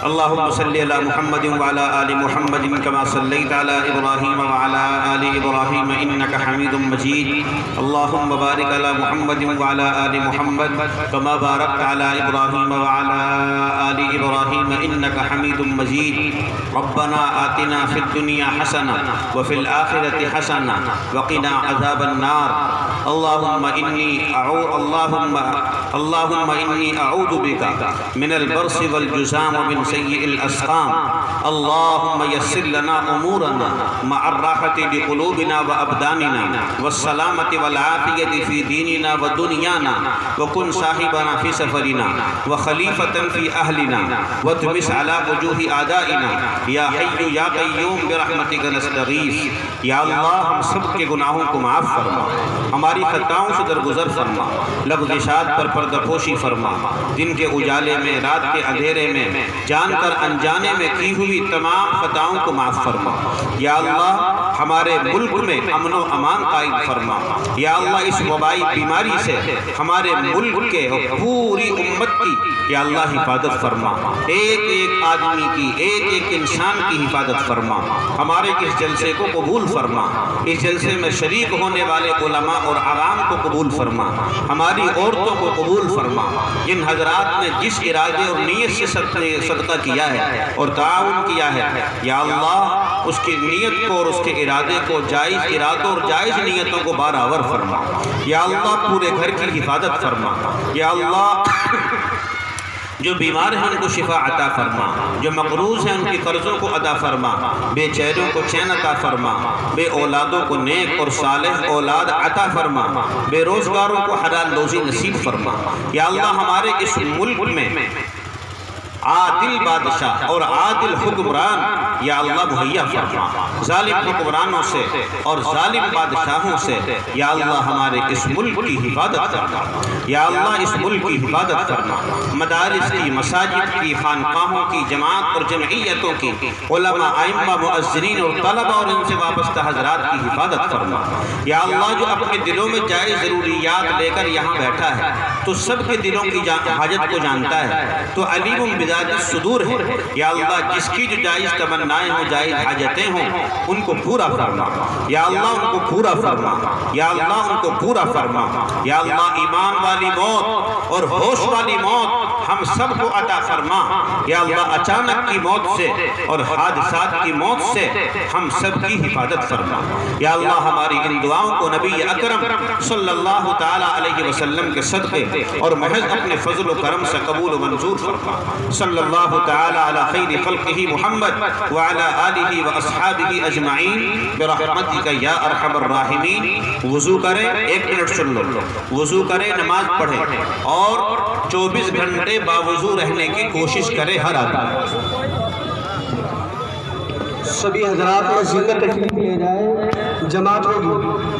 اللہم صلی علی محمد وعلی آل محمد کما صلیت علی ابراہیم وعلی آل ابراہیم انک حمید مجید، اللہم بارک علی محمد وعلی آل محمد کما بارکت علی ابراہیم وعلی آل ابراہیم انک حمید مجید، ربنا آتنا فی الدنیا حسنہ وفی الآخرۃ حسنہ وقنا عذاب النار، اللہم انی اعوذ بک من البرص والجزام ومن سیء الاسقام، اللہم یسر لنا امورنا مع الراحة لقلوبنا وابداننا والسلامة والعافیة فی دیننا ودنیانا، وکن صاحبنا فی سفرنا وخلیفة فی اہلنا واتمس علی وجوہ اعدائنا، یا حی یا قیوم برحمتک نستغیث۔ یا اللہ ہم سب کے گناہوں کو معاف فرما، ہماری خطاؤں سے درگزر فرما، لغزشات پر پردہ پوشی فرما، دن کے اجالے میں رات کے اندھیرے میں جان کر انجانے میں کی ہوئی تمام خطاؤں کو معاف فرما۔ یا اللہ ہمارے ملک میں امن و امان قائم فرما، یا اللہ اس وبائی بیماری سے ہمارے ملک کے اور پوری امت کی یا اللہ حفاظت فرما، ایک ایک آدمی کی، ایک ایک انسان کی حفاظت فرما، ہمارے اس جلسے کو قبول فرما، اس جلسے میں شریک ہونے والے علماء اور عوام کو قبول فرما، ہماری عورتوں کو قبول فرما، جن حضرات نے جس ارادے اور نیت سے صدقہ کیا ہے اور تعاون کیا ہے، یا اللہ اس کی نیت کو اور اس کے ارادے کو، جائز ارادوں اور جائز نیتوں کو برابر فرما، یا اللہ پورے گھر کی حفاظت فرما، یا اللہ جو بیمار ہیں ان کو شفا عطا فرما، جو مقروض ہیں ان کی قرضوں کو ادا فرما، بے چینوں کو چین عطا فرما، بے اولادوں کو نیک اور صالح اولاد عطا فرما، بے روزگاروں کو حلال روزی نصیب فرما۔ یا اللہ ہمارے اس ملک میں عادل بادشاہ اور عادل حکمران یا اللہ مہیا فرما، ظالم حکمرانوں سے اور ظالم بادشاہوں سے یا اللہ ہمارے اس ملک کی حفاظت فرما، یا اللہ اس ملک کی حفاظت فرما، مدارس کی، مساجد کی، خانقاہوں کی، جماعت اور جمعیتوں کی، علماء، ائمہ، مؤذنین اور طلبہ اور ان سے وابستہ حضرات کی حفاظت فرما۔ یا اللہ جو اپنے دلوں میں جائز ضروریات لے کر یہاں بیٹھا ہے تو سب کے دلوں کی حاجت کو جانتا ہے، تو علیم بذات الصدور ہے۔ یا اللہ جس کی جو جائز تمنائیں ہوں، جائز حاجتیں ہوں، ان کو پورا فرما، یا اللہ ان کو پورا فرما، یا اللہ ان کو پورا فرما۔ یا اللہ ایمان والی موت اور ہوش والی موت ہم سب کو عطا فرما۔ یا اللہ اچانک کی موت سے اور حادثات کی موت سے ہم سب کی حفاظت فرما۔ یا اللہ ہماری ان دعاؤں کو نبی اکرم صلی اللہ تعالی علیہ وسلم کے صدقے اور محض اپنے فضل و کرم سے قبول و منظور فرما۔ صلی اللہ تعالی علی خیر خلقہ محمد وعلی آلہ واصحابہ اجمعین برحمتک یا ارحم الراحمین۔ وضو کریں، 1 منٹ سن لو، وضو کریں، نماز پڑھیں اور 24 گھنٹے باوضو رہنے کی کوشش کرے ہر آدمی۔ سبھی حضرات مسجد میں تشریف لے جائیں، جماعت ہوگی۔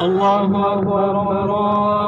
اللہ اکبر